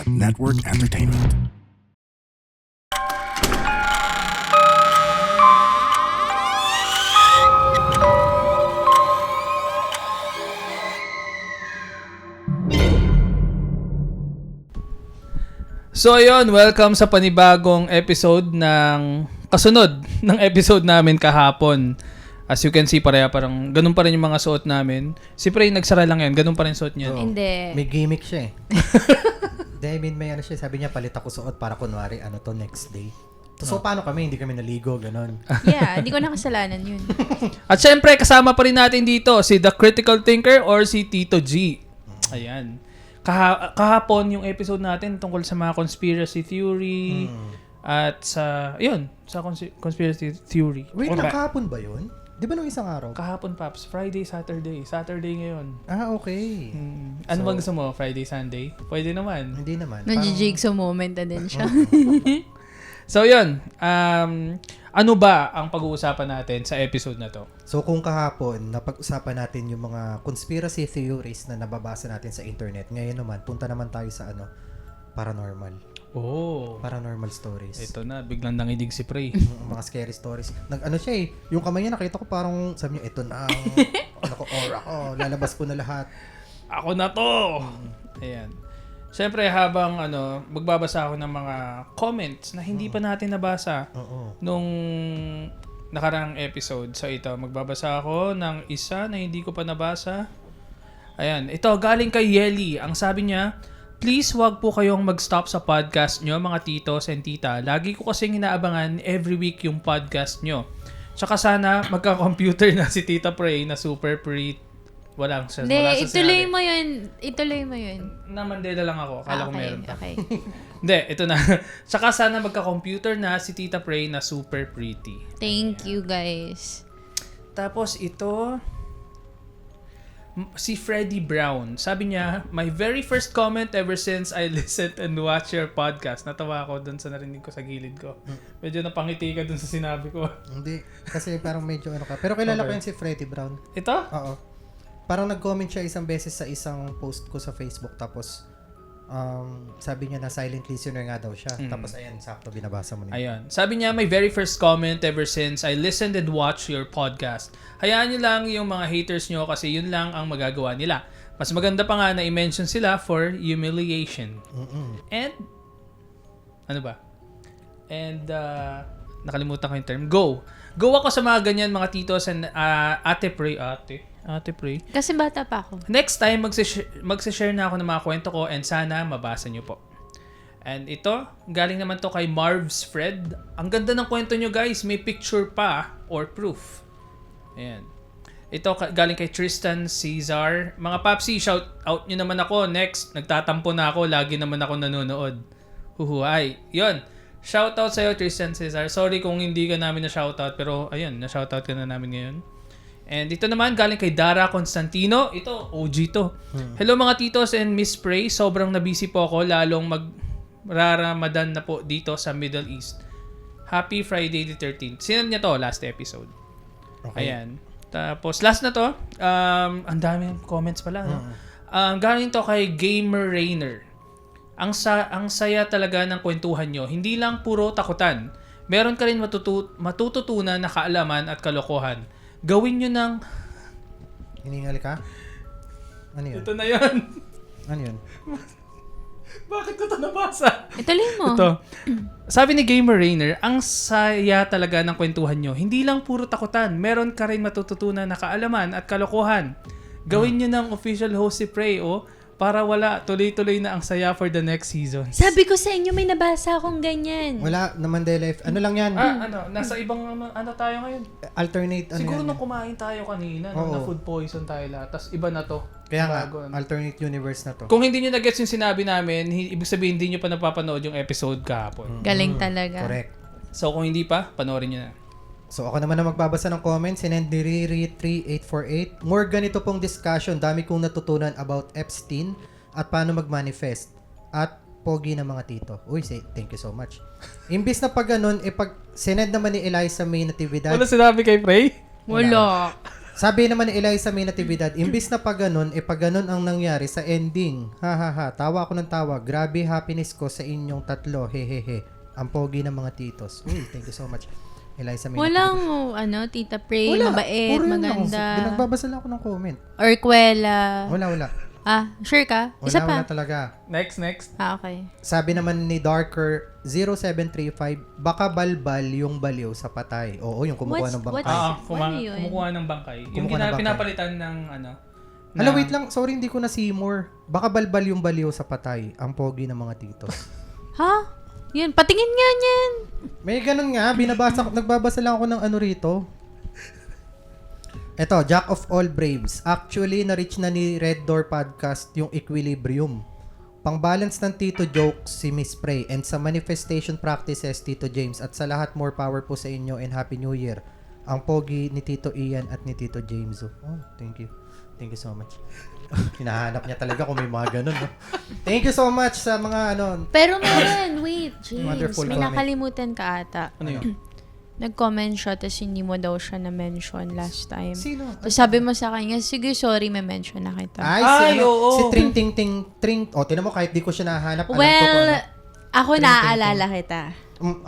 Network Entertainment. So ayun, welcome sa panibagong episode ng kasunod ng episode namin kahapon. As you can see, parang ganun pa rin yung mga suot namin. Si Prey, nagsara lang yan. Ganun pa rin suot niya. Hindi. May gimmick siya eh. Dahil may ano siya, sabi niya palit ako suot para kunwari next day. So paano kami? Hindi kami naligo, ganun. Yeah, hindi ko na kasalanan yun. At syempre, kasama pa rin natin dito si The Critical Thinker or si Tito G. Ayan. Kahapon yung episode natin tungkol sa mga conspiracy theory at sa conspiracy theory. Wait, kahapon ba yun? Di ba nung isang araw? Kahapon, Paps. Friday, Saturday. Saturday ngayon. Ah, okay. Ano bang gusto mo? Friday, Sunday? Pwede naman. Hindi naman. Nag-jigsaw moment na din siya. So, yun. Ano ba ang pag-uusapan natin sa episode na to? So kung kahapon, napag-usapan natin yung mga conspiracy theories na nababasa natin sa internet. Ngayon naman, punta naman tayo sa paranormal. Oh. Paranormal stories. Ito na, biglang nanginig si Prey. Mga scary stories. Siya eh. Yung kamay niya, nakita ko parang, sabi niya, ito na ang aura ko. Lalabas ko na lahat. Ako na to! Ayan. Siyempre, habang magbabasa ako ng mga comments na hindi pa natin nabasa nung nakaraang episode. So ito, magbabasa ako ng isa na hindi ko pa nabasa. Ayan. Ito, galing kay Yeli. Ang sabi niya, please wag po kayong mag-stop sa podcast nyo, mga titos and tita. Lagi ko kasing inaabangan every week yung podcast nyo. Tsaka sana magka-computer na si Tita Prey na super pretty. Wala sa Hindi, ituloy sinabi. mo yun. Ituloy mo yun. Na Mandela lang ako. Kala ko meron pa. Okay. Hindi, ito na. Tsaka sana magka-computer na si Tita Prey na super pretty. Thank you, guys. Tapos ito, si Freddie Brown. Sabi niya, my very first comment ever since I listened and watched your podcast. Natawa ako dun sa narinig ko sa gilid ko. Medyo napangiti ka dun sa sinabi ko. Hindi. Kasi parang medyo ka. Pero kilala ko yan si Freddie Brown. Ito? Oo. Parang nag-comment siya isang beses sa isang post ko sa Facebook. Tapos, sabi niya na silent listener nga daw siya. Tapos, ayan, sakto binabasa mo niya. Ayun. Sabi niya, my very first comment ever since I listened and watched your podcast. Hayaan niyo lang yung mga haters niyo kasi yun lang ang magagawa nila. Mas maganda pa nga na i-mention sila for humiliation. And, ano ba? And, nakalimutan ko yung term. Go ako sa mga ganyan, mga titos and Ate Prey. Kasi bata pa ako. Next time, magsishare na ako ng mga kwento ko and sana mabasa nyo po. And ito, galing naman to kay Marv's Fred. Ang ganda ng kwento nyo, guys. May picture pa or proof. Ayan. Ito, galing kay Tristan Cesar. Mga Papsi, shout out nyo naman ako. Next, nagtatampo na ako. Lagi naman ako nanonood. Huhuay. Yun. Shout out sa'yo, Tristan Cesar. Sorry kung hindi ka namin na-shout out. Pero, ayun, na-shout out ka na namin ngayon. And ito naman, galing kay Dara Constantino. Ito, OG to. Hello mga titos and Miss Prey. Sobrang nabisi po ako, lalong mag-Ramadan na po dito sa Middle East. Happy Friday the 13th. Sinad niya to, last episode. Okay. Ayan. Tapos, last na to. Ang daming comments pala. No? Galing to kay Gamer Rainer. Ang saya talaga ng kwentuhan nyo. Hindi lang puro takutan. Meron ka rin matututunan na kaalaman at kalokohan. Gawin nyo ng... Hiningali ka? Ano yun? Ito na yan. Ano yun? Bakit ko ito nabasa? Ituloy mo. Ito. Sabi ni Gamer Rainer, ang saya talaga ng kwentuhan nyo. Hindi lang puro takutan. Meron ka rin matututunan na kaalaman at kalokohan. Gawin nyo ng official host si Prey, para wala, tuloy-tuloy na ang saya for the next season. Sabi ko sa inyo, may nabasa akong ganyan. Wala naman life. Ano lang yan? Nasa ibang tayo ngayon. Alternate, Siguro yan? nung kumain tayo kanina, na food poison tayo lahat. Tapos iba na to. Kaya nga, bago, alternate universe na to. Kung hindi nyo na-gets yung sinabi namin, ibig sabihin hindi nyo pa napapanood yung episode kahapon. Galing talaga. Correct. So kung hindi pa, panoorin nyo na. So ako naman na magbabasa ng comments, sinend ni Riri3848. More ganito pong discussion, dami kong natutunan about Epstein at paano mag-manifest at pogi ng mga tito. Uy, thank you so much. Imbis na pag ganun, pag sinend naman ni Eliza May Natividad. Wala sinabi kay Prey? Wala. Sabi naman ni Eliza May Natividad, imbis na pag ganun ang nangyari sa ending. Ha ha ha, tawa ako ng tawa. Grabe happiness ko sa inyong tatlo. Hehehe. Ang pogi ng mga titos. Uy, thank you so much. Eliza May Walang, Natividad. Tita Prey, mabait, Puro yun maganda. Nagbabasa lang ako ng comment. Or Kwela. Wala. Sure ka? Isa Wala pa. talaga. Next. Okay. Sabi naman ni Darker 0735, baka balbal yung baliw sa patay. Oo, yung kumukuha ng bangkay. Ano yun? Kumukuha ng bangkay. Yung Kumukuha ng bangkay. pinapalitan ng Hala, wait lang. Sorry, hindi ko na Seymour. Baka balbal yung baliw sa patay. Ang pogi ng mga titos. Ha? Yun, patingin nga niyan. May ganun nga. Nagbabasa lang ako ng ano rito. Eto, Jack of all braves. Actually, na-reach na ni Red Door Podcast yung equilibrium. Pang-balance ng Tito Jokes si Miss Prey and sa manifestation practices Tito James at sa lahat more power po sa inyo and Happy New Year. Ang pogi ni Tito Ian at ni Tito James. Oh, thank you. Thank you so much. Hinahanap niya talaga kung may mga ganun. No? Thank you so much sa mga Pero meron, wait, James. Wonderful May comment. nakalimutan ka ata. Ano yun? Nag-comment siya, tapos hindi mo daw siya na-mention last time. Sino? So sabi mo sa kanya, sige, sorry, may mention na kita. Ay, oo. Si Tring Ting Ting Tring. O, tinan mo, kahit di ko siya nahanap, alam ko kung Well, ano. ako Ting, naaalala kita.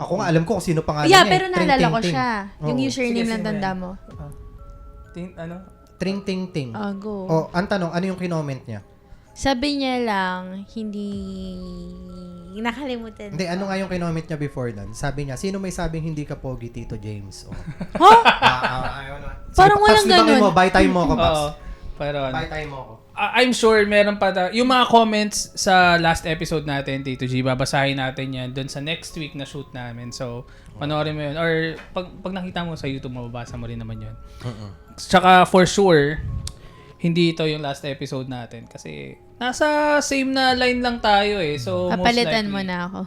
Ako nga alam ko kung sino pangalan Yeah, niya. pero Tring naalala Ting ko Ting. siya. Yung Oo. username Sige, lang sino tanda yan? mo. Tring Ting Ting. Go. Ang tanong, ano yung kinoment niya? Sabi niya lang, hindi nakalimutan. Hindi, ano nga yung kinoment niya before nun? Sabi niya, sino may sabing hindi ka pogi, Tito James? Oh. Ha? Sige, Parang walang Paps, libangin ganun. mo, buy time mo ako, Paps. Oo. Pero Buy time mo ako. I'm sure meron pa yung mga comments sa last episode natin, Tito G, babasahin natin yan doon sa next week na shoot namin. So, panoorin mo yun. Or pag nakita mo sa YouTube, mababasa mo rin naman yun. Tsaka for sure, hindi ito yung last episode natin. Kasi nasa same na line lang tayo eh. So, Papalitan most likely, mo na ako.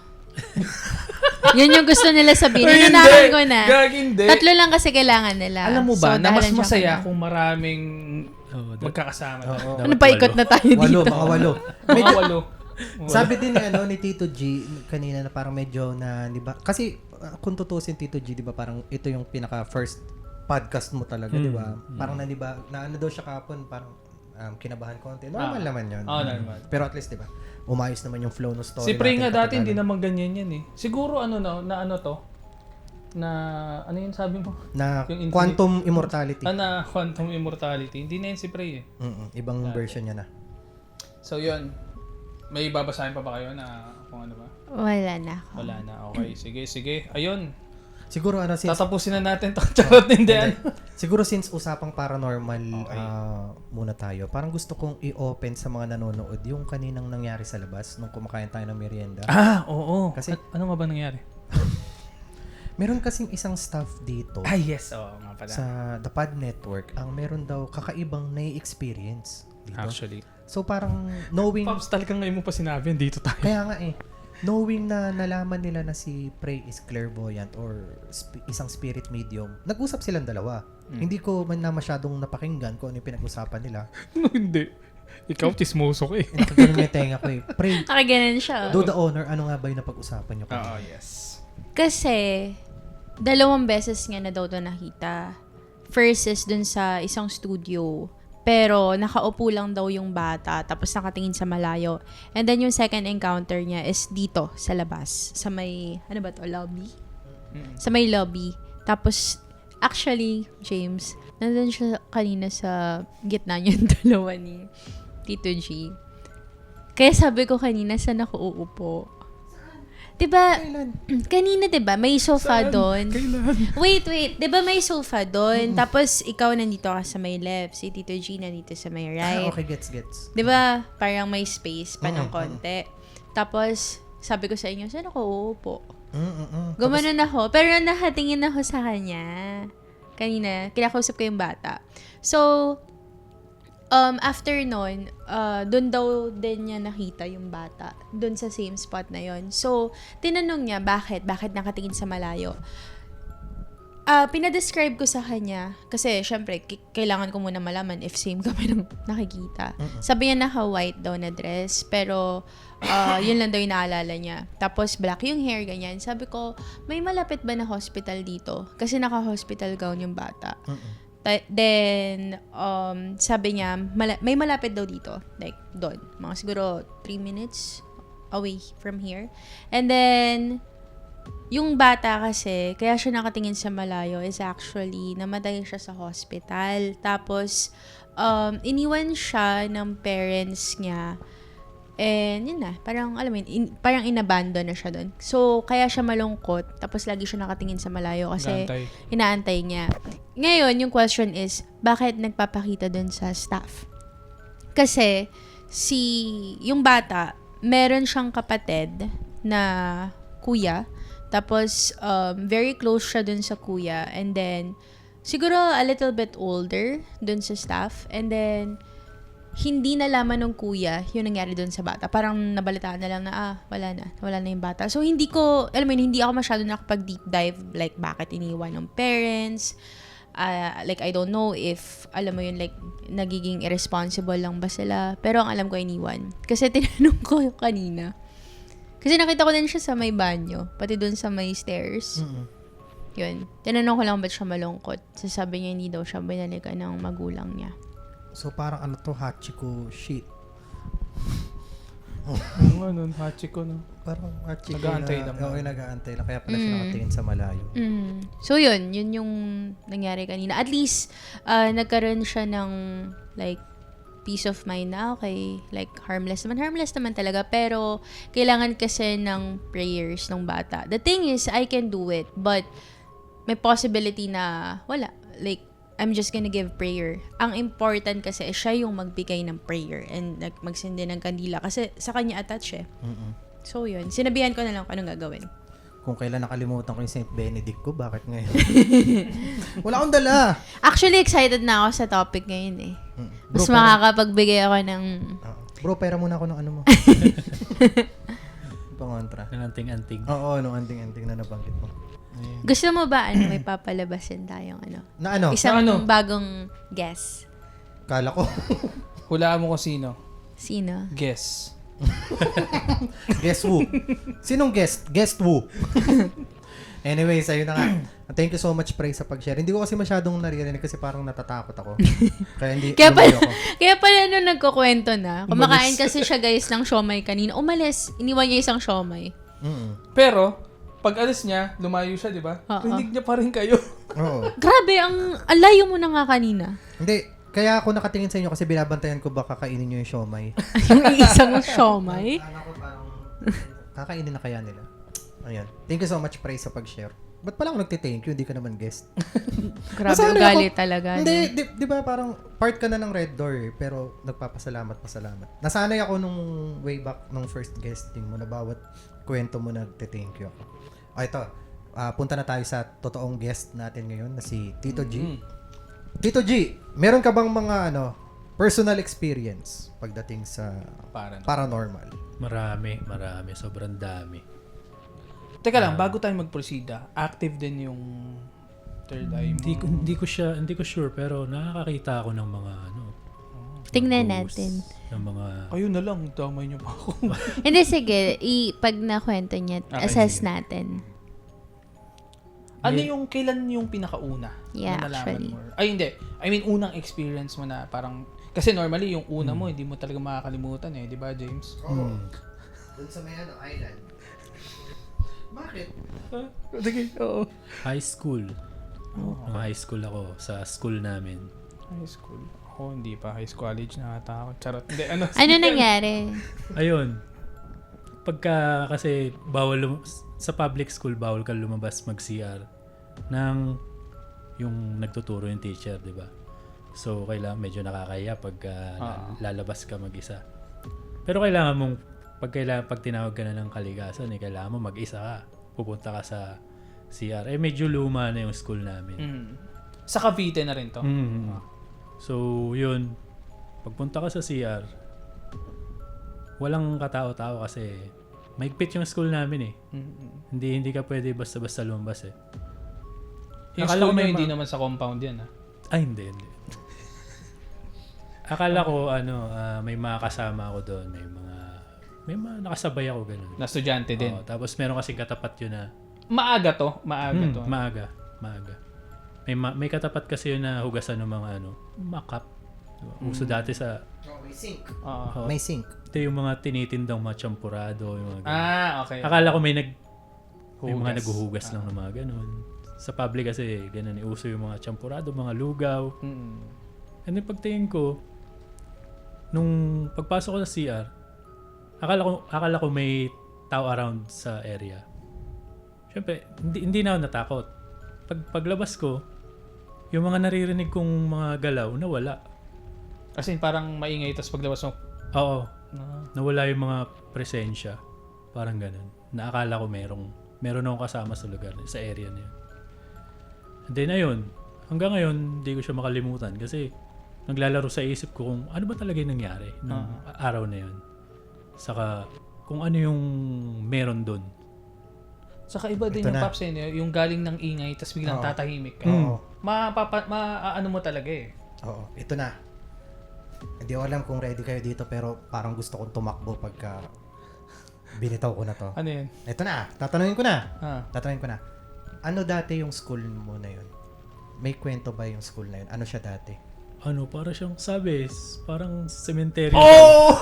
Yun yung gusto nila sabihin. Ay, Inunahan hindi. ko na. Gag, hindi. 3 lang kasi kailangan nila. Alam mo ba, So, na mas dahalan siya masaya ka na. kung maraming magkakasama. Ano pa ikot na tayo dito? Mga walo. Mga walo. Sabi din ni Tito G kanina na parang medyo na, di ba? Kasi kung tutusin Tito G, di ba, parang ito yung pinaka first podcast mo talaga, di ba? Parang na, di ba, na ano daw siya kapon, parang kinabahan konti. Normal naman yun. Normal. Pero at least, di ba, umayos naman yung flow ng story Si Prey natin nga kapag dati hindi naman ganyan yan eh. Siguro ano to? Na ano yun sabi mo? na Yung infinite- quantum immortality. Na quantum immortality. Hindi na yun si Prey eh. Ibang version niya na. So yun. May babasahin pa ba kayo na kung ano ba? Wala na ako. Wala na. Okay, sige. Ayun. Siguro since Tatapusin na natin to. Charot, hindi. Siguro since usapang paranormal muna tayo, parang gusto kong i-open sa mga nanonood yung kaninang nangyari sa labas nung kumakain tayo ng merienda. Oo. Kasi- ano nga ba nangyari? Meron kasing isang staff dito Yes. Oo nga pala. sa The Pod Network ang meron daw kakaibang na-experience dito. Actually. So parang knowing, Pops, talagang ngayon mo pa sinabi, dito tayo. kaya nga knowing na nalaman nila na si Prey is clairvoyant or isang spirit medium, nag-usap silang dalawa. Hindi ko man na masyadong napakinggan kung ano yung pinag-usapan nila. Hindi. Ikaw, chismoso ko eh. Nakaganon yung tenga ko eh. Prey, Nakaganan siya. do the honor, ano nga ba yung napag-usapan nyo? Yes. Kasi, 2 beses nga na daw ito nakita. First is dun sa isang studio. Pero, nakaupo lang daw yung bata. Tapos, nakatingin sa malayo. And then, yung second encounter niya is dito, sa labas. Sa may, ano ba to, lobby? Sa may lobby. Tapos, actually, James, nandun siya kanina sa gitna niyong dalawa ni Tito G. Kaya sabi ko kanina, saan ako uupo? Diba, kanina diba, may sofa doon. Wait, diba may sofa doon? Tapos, ikaw nandito ka sa may left, si Tito G nandito sa may right. Okay, gets. Diba, parang may space pa ng konti. Tapos, sabi ko sa inyo, saan ako uupo? Gumanon ako, pero nakatingin ako sa kanya. Kanina, kinakausap ko yung bata. So, after nun, doon daw din niya nakita yung bata. Doon sa same spot na yon. So, tinanong niya, bakit? Bakit nakatingin sa malayo? Pinadescribe ko sa kanya, kasi syempre, kailangan ko muna malaman if same kami ng nakikita. Sabi niya naka-white daw na dress, pero yun lang daw yung naalala niya. Tapos black yung hair, ganyan. Sabi ko, may malapit ba na hospital dito? Kasi naka-hospital gown yung bata. Then, sabi niya, may malapit daw dito. Like, doon. Mga siguro 3 minutes away from here. And then, yung bata kasi, kaya siya nakatingin sa malayo is actually, namatay siya sa hospital. Tapos, iniwan siya ng parents niya. And yun na, parang alam mo yun, parang inabandon na siya doon. So, kaya siya malungkot, tapos lagi siya nakatingin sa malayo kasi Inaantay. inaantay niya. Ngayon, yung question is, bakit nagpapakita doon sa staff? Kasi, yung bata, meron siyang kapatid na kuya, tapos very close siya doon sa kuya, and then, siguro a little bit older doon sa staff, and then, hindi nalaman ng kuya yung nangyari doon sa bata. Parang nabalitaan na lang na, wala na yung bata. So, hindi ako masyado nakapag-deep dive, like, bakit iniwan ng parents. Like, I don't know if, alam mo yun, like, nagiging irresponsible lang ba sila. Pero ang alam ko, iniwan. Kasi tinanong ko yung kanina. Kasi nakita ko din siya sa may banyo, pati doon sa may stairs. Yun. Tinanong ko lang ba't siya malungkot. Sasabi niya, hindi daw siya binalikan ng magulang niya. So, parang ano to, Hachiko shit. Ano, Hachiko, no? Parang Hachiko Nag-aantay na. lang. Oo, nag-aantay lang. Kaya pala siya nakatingin sa malayo. So, yun yung nangyari kanina. At least, nagkaroon siya ng, like, peace of mind na, okay, like, harmless naman talaga, pero, kailangan kasi ng prayers ng bata. The thing is, I can do it, but, may possibility na, wala. Like, I'm just gonna give prayer. Ang important kasi, siya yung magbigay ng prayer and magsindi ng kandila kasi sa kanya attach eh. So, yun. Sinabihan ko na lang kung anong gagawin. Kung kailan nakalimutan ko yung St. Benedict ko, bakit ngayon? Wala akong dala. Actually, excited na ako sa topic ngayon eh. Mas Bro, makakapagbigay ako ng... Bro, pera muna ako ng ano mo. Pangontra. Ng anting-anting. Oo, nung anting-anting na nabanggit mo. Ayun. Gusto mo ba, may papalabasin tayong ano? Na ano? Isang Na ano? bagong guess. Kala ko. Hulaan mo kung sino. Sino? Guess. Guess who? Sinong guest? Guest who? Anyways, ayun na nga. Thank you so much, Pray, sa pag-share. Hindi ko kasi masyadong naririnig kasi parang natatakot ako. Kaya hindi Kaya pala, lumayo ako. kaya pala nung nagkukwento na, kumakain kasi siya guys ng siomay kanina. Umalis, iniwan niya isang siomay. Pero, pag alis niya, lumayo siya, di ba? Oo. Rinig niya pa rin kayo. Oo. Grabe, ang layo mo na nga kanina. Hindi, kaya ako nakatingin sa inyo kasi binabantayan ko baka kainin nyo yung siomay. Yung isang siomay. Ako parang kakainin na kaya nila. Ayan. Thank you so much, Pray, sa pag-share. Ba't pala ako nagtithank you? Hindi ka naman guest. Grabe, Nasanay ugali ako. talaga. Hindi, no? di ba parang part ka na ng Red Door eh, pero pasalamat. Nasanay ako nung way back nung first guesting mo na bawat kwento mo nagte-thank you ako. Ito. Punta na tayo sa totoong guest natin ngayon na si Tito G. Tito G, meron ka bang mga personal experience pagdating sa paranormal? Marami. Sobrang dami. Teka lang, bago tayo mag-proceed, active din yung third eye mo. Hindi ko sure pero nakakakita ako ng mga Tingnan ghosts, natin. ng mga Kayo na lang, damay niyo pa ako. Hindi, sige. Pag nakwento niya, Okay, assess sige. natin. Kailan yung pinakauna? Yeah, na nalaman actually. mo? Ay, hindi. I mean, unang experience mo na parang, kasi normally yung una mo, hindi mo talaga makakalimutan eh, di ba, James? Oo. Doon sa may island. Bakit? Sige, oo. high school. Nung high school ako sa school namin. High school. Ako, hindi pa. High school, college na ata ako. Charot. Hindi, ano? Ano nangyari? Ayun. Kasi sa public school bawal ka lumabas mag-CR ng yung nagtuturo yung teacher, di ba? So kailangan medyo nakakaya pag lalabas ka mag-isa. Pero kailangan mong pag tinawag ka na ng kaligasan, kailangan mo mag-isa ka. Pupunta ka sa CR. Medyo luma na yung school namin. Sa Cavite na rin to. So, yun. Pagpunta ka sa CR, walang katao-tao kasi mahigpit yung school namin eh. Hindi ka pwede basta-basta lumabas eh. Yung Akala school ko mo, may hindi naman sa compound yan, ha? Ay, hindi. Akala ko, may mga kasama ako doon. May mga nakasabay ako ganun. Na estudyante din. Oo, tapos meron kasi katapat yun na Maaga to. Maaga to. maaga. may katapat kasi yun na hugasan ng mga makap. Diba? Uso dati sa may sink. Oo. May sink. ito yung mga tinitindang mga champurado, yung mga ganun. Okay. Akala ko may Hugas. mga naghuhugas lang ng mga ganun. Sa public kasi ganun, uso yung mga champurado, mga lugaw. Mm. And then pagtingin ko, nung pagpasok ko sa CR, akala ko may tao around sa area. Siyempre, hindi na ako natakot. Paglabas ko, yung mga naririnig kong mga galaw, nawala. As in, parang maingay, tapos paglabas mo, Oo, nawala yung mga presensya. Parang ganun. Naakala ko meron akong kasama sa lugar, sa area na yun. And then ayun, hanggang ngayon, hindi ko siya makalimutan kasi naglalaro sa isip ko kung ano ba talaga yung nangyari nung araw na yun. Saka kung ano yung meron doon. saka iba din Ito yung na. Paps yung galing ng ingay, tapos biglang Oo. tatahimik ka. Oo. Ano mo talaga eh. Oo, ito na. Hindi ko alam kung ready kayo dito pero parang gusto kong tumakbo pagka binitaw ko na to. Ano yun? Ito na, tatanungin ko na. Ah. Tatanungin ko na. Ano dati yung school mo na yun? May kwento ba yung school na yun? Ano siya dati? Para siyang parang cemetery. Oh!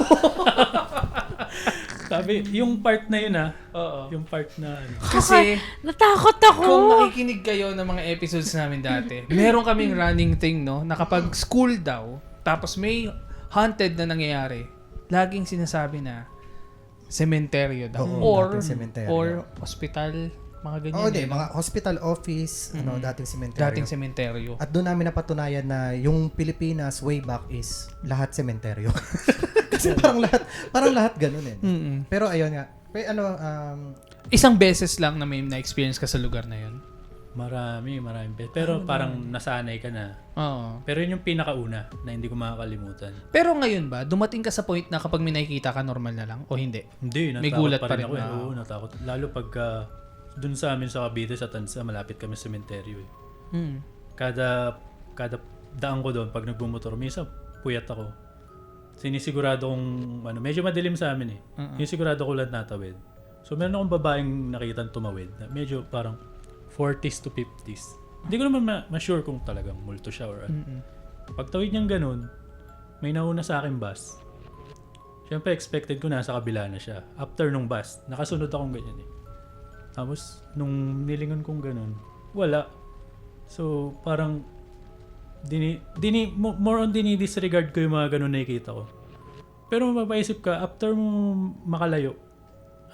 Sabi, yung part na yun Oo. yung part na Kasi, Natakot ako! kung nakikinig kayo ng mga episodes namin dati, meron kaming running thing, no? Na kapag school daw, tapos may haunted na nangyayari, laging sinasabi na sementeryo daw. Oo, dating sementeryo. Or hospital, mga ganyan. Oo, di, no? mga hospital office, dating sementeryo. Dating sementeryo. At doon namin napatunayan na yung Pilipinas way back is lahat sementeryo. Kasi parang lahat ganun eh. Mm-mm. Pero ayun nga. Isang beses lang na may na-experience ka sa lugar na yun. maraming beses. Pero parang nasanay ka na. Oo. Pero yun yung pinakauna na hindi ko makakalimutan. Pero ngayon ba, dumating ka sa point na kapag may nakikita ka, normal na lang? O hindi? Hindi, natakot May gulat pa pa rin rin. ako. Oo, natakot. Lalo pagka dun sa amin sa Cavite, sa Tansa, malapit kami sa sementeryo eh. Hmm. Kada daan ko doon, pag nagbumotor, minsan puyat ako. Sinisigurado kong, medyo madilim sa amin eh. Sinisigurado ko lang natawid. So meron akong babaeng nakitang tumawid na medyo parang 40s to 50s. Hindi ko naman ma-sure kung talagang multo siya or ano. Pagtawid niyang ganun, may nauna sa akin bus. Siyempre expected ko nasa kabila na siya. After nung bus, nakasunod akong ganyan eh. Tapos, nung nilingon kong ganun, wala. So, parang, more on dinidisregard ko yung mga ganun nakikita ko. Pero mapaisip ka, after mo makalayo,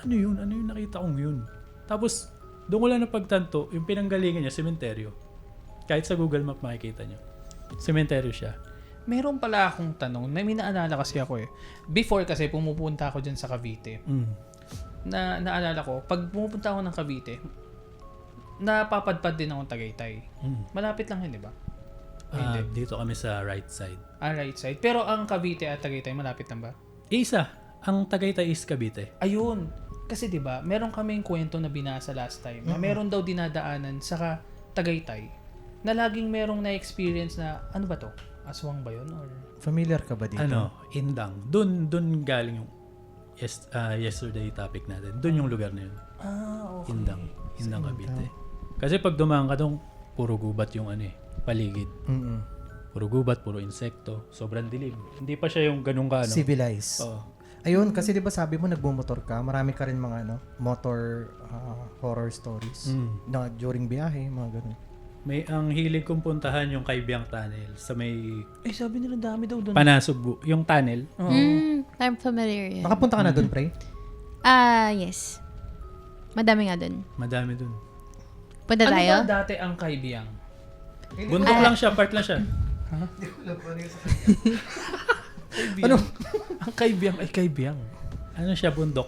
ano yun? Ano yung nakita kong yun? Tapos, doon ko lang napagtanto, yung pinanggalingan niya, sementeryo. Kahit sa Google Map makikita niyo. Sementeryo siya. Meron pala akong tanong, may naalala kasi ako eh. Before kasi pumupunta ako dyan sa Cavite. Naalala ko, pag pumupunta ako ng Cavite, napapadpad din akong Tagaytay. Malapit lang yun, di ba? Dito kami sa right side. Right side. Pero ang Cavite at Tagaytay, malapit lang ba? Isa, ang Tagaytay is Cavite. Ayun. Kasi 'di ba, meron kaming kwento na binasa last time. Na meron daw dinadaanan sa Tagaytay na laging merong na-experience na ano ba 'to? Aswang ba 'yon or Familiar ka ba dito? Indang. Doon galing yung yesterday topic natin. Doon yung lugar na yun. okay. Indang Cavite. Kasi pag dumaan ka doon, puro gubat yung paligid. Puro gubat, puro insekto. Sobrang dilim. Hindi pa siya yung ganun ka, Civilized. Oo. Ayun, kasi di ba sabi mo nagbumotor ka, marami ka rin mga motor horror stories na during biyahe, mga ganun. Ang hilig kong puntahan yung Kaibiyang Tunnel sa may sabi nila dami daw doon. Panasugbu. Yung tunnel. I'm familiar yan. Nakapunta ka na doon, pre? Yes. Madami nga dun. Madami dun. Punta Ano tayo? ba dati ang Kaibiyang? Bundok lang siya, part lang siya. Ano? Ang Kaibiyang ay Kaibiyang. Ano siya, bundok.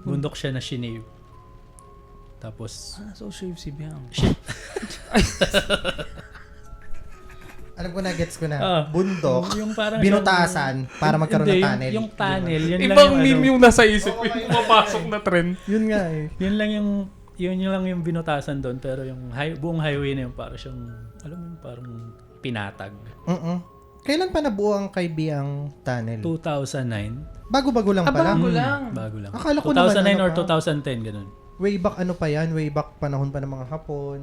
Bundok siya na shinave. Tapos, So shave si Biyang. Alam ko na, gets ko na. Bundok, yung parang binutasan para magkaroon ng tunnel. Yung tunnel, yun lang Ibang yung meme yung nasa isip ko, yung mapasok na trend. Yun nga eh. Yun lang yung binutasan doon, pero yung buong highway na yun para siyang, alam mo yung parang pinatag. Kailan pa nabuo ang Kaibiyang Tunnel? 2009. Bago-bago lang pala. Bago lang. Bago lang. Akala ko 2009 naman, or pa? 2010, ganun. Way back ano pa yan? Way back panahon pa ng mga Hapon.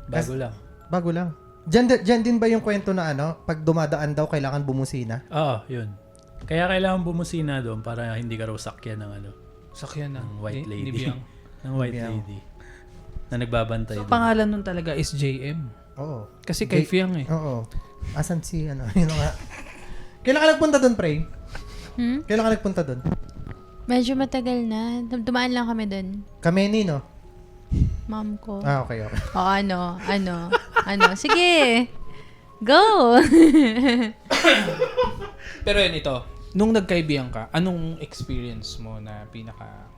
Bago lang. Bago lang. Diyan din ba yung kwento na pag dumadaan daw, kailangan bumusina? Oo, yun. Kaya kailangan bumusina doon para hindi ka raw sakyan ng Sakyan na. ng white Ni lady. Biang. ng white Biang. lady. Na nagbabantay So, doon. pangalan nun talaga is JM. Oo. Kasi kay Fiang eh. Oo. Asan si yun nga. Kailan ka nagpunta doon, Pre? Kailan ka nagpunta doon? Medyo matagal na. Dumaan lang kami dun. Kameni, no? Mom ko. Okay. O ano. Sige. Go! Pero yun ito, nung nagkaibigan ka, anong experience mo na pinaka...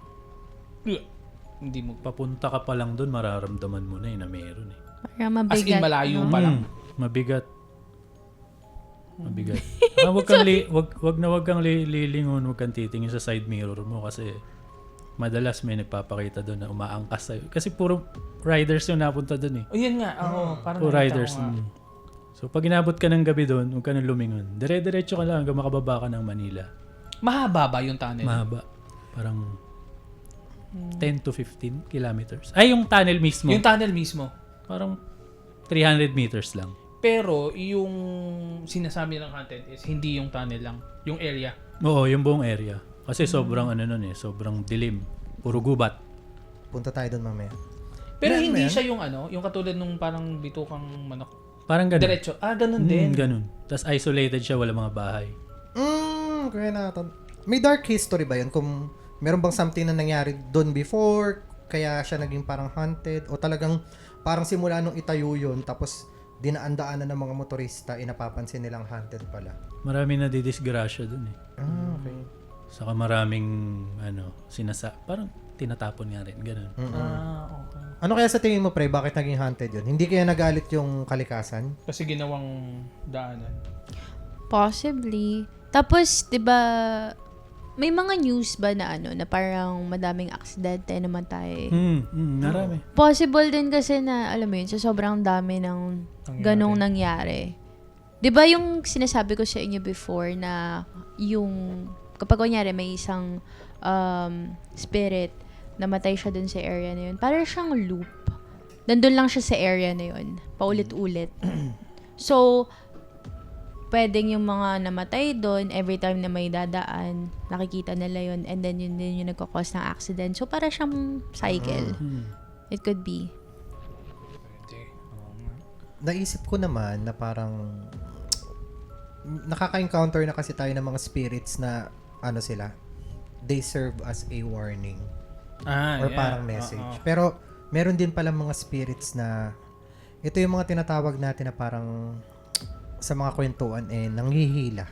Hindi mo... Papunta ka pa lang doon, mararamdaman mo na na meron eh. Parang As mabigat. in malayo pa lang. Mabigat. Wag kang lilingon, wag kang titingin sa side mirror mo kasi madalas may nagpapakita doon na umaangkas sa'yo. Kasi puro riders yung napunta doon eh. O yun nga, parang Puro nakita riders. ko nga. So pag inabot ka ng gabi doon, huwag ka nang lumingon. Dire-diretso ka lang hanggang makababa ka ng Manila. Mahaba ba yung tunnel? Mahaba. Parang 10 to 15 kilometers. Ay, yung tunnel mismo. Yung tunnel mismo. Parang 300 meters lang. Pero yung sinasabi ng content is hindi yung tunnel lang, yung area. Oo, yung buong area. Kasi sobrang sobrang dilim. Puro gubat. Punta tayo doon mamaya. Pero Meron hindi ba yan? siya yung yung katulad nung parang bitukang manok. Parang ganun. Diretso. Ganun din. Ganun. Tapos isolated siya, wala mga bahay. Kaya natin. May dark history ba yun? Kung meron bang something na nangyari doon before, kaya siya naging parang haunted, o talagang parang simula nung itayo yun, tapos dinaan-daanan ng mga motorista, napapansin nilang haunted pala. Marami na didisgrasya dun eh. Okay. Saka maraming parang tinatapon nga rin. Ganun. Okay. Ano kaya sa tingin mo, Pre, bakit naging haunted yun? Hindi kaya nagalit yung kalikasan? Kasi ginawang daanan. Possibly. Tapos, 'di ba, may mga news ba na na parang madaming aksidente namatay? Marami. Possible din kasi na, alam mo yun, sa sobrang dami ng ganong nangyari. 'Di ba yung sinasabi ko sa inyo before na yung, kapag kunyari may isang spirit, namatay siya dun sa area na yun, parang siyang loop. Nandun lang siya sa area na yun. Paulit-ulit. So, pwedeng yung mga namatay doon, every time na may dadaan, nakikita nila yun, and then yun din yung nagkakos ng accident. So, para siyang cycle. It could be. Naisip ko naman na parang nakaka-encounter na kasi tayo ng mga spirits na sila, they serve as a warning or parang message. Pero meron din pala mga spirits na ito yung mga tinatawag natin na parang sa mga kwentuhan nanghihila.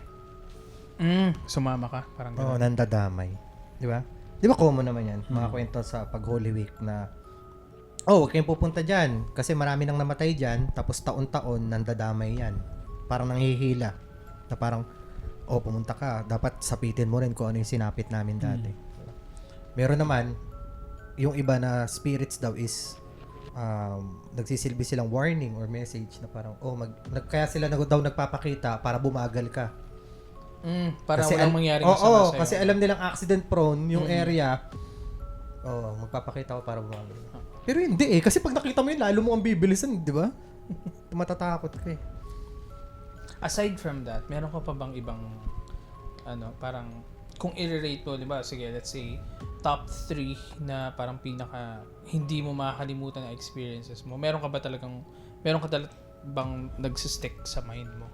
Sumama ka. Parang Oo, gano'n. nandadamay. Di ba? Di ba common naman yan? Mga kwento sa pag Holy Week na huwag kayong pupunta dyan kasi marami nang namatay dyan tapos taon-taon nandadamay yan. Parang nanghihila. Na parang, pumunta ka. Dapat sapitin mo rin kung ano yung sinapit namin dati. Meron naman, yung iba na spirits daw is nagsisilbi silang warning or message na parang, kaya sila daw nagpapakita para bumagal ka. Para Kasi walang mangyaring masama sa'yo. kasi alam nilang accident prone yung area. Magpapakita ko para bumagal. Pero hindi kasi pag nakita mo yun, lalo mo ang bibilisan, di ba? Matatakot ka eh. Aside from that, meron ka pa bang ibang parang kung i-rate mo, di ba? Sige, let's say top 3 na parang pinaka hindi mo makakalimutan na experiences mo. Meron ka bang nagsistick sa mind mo?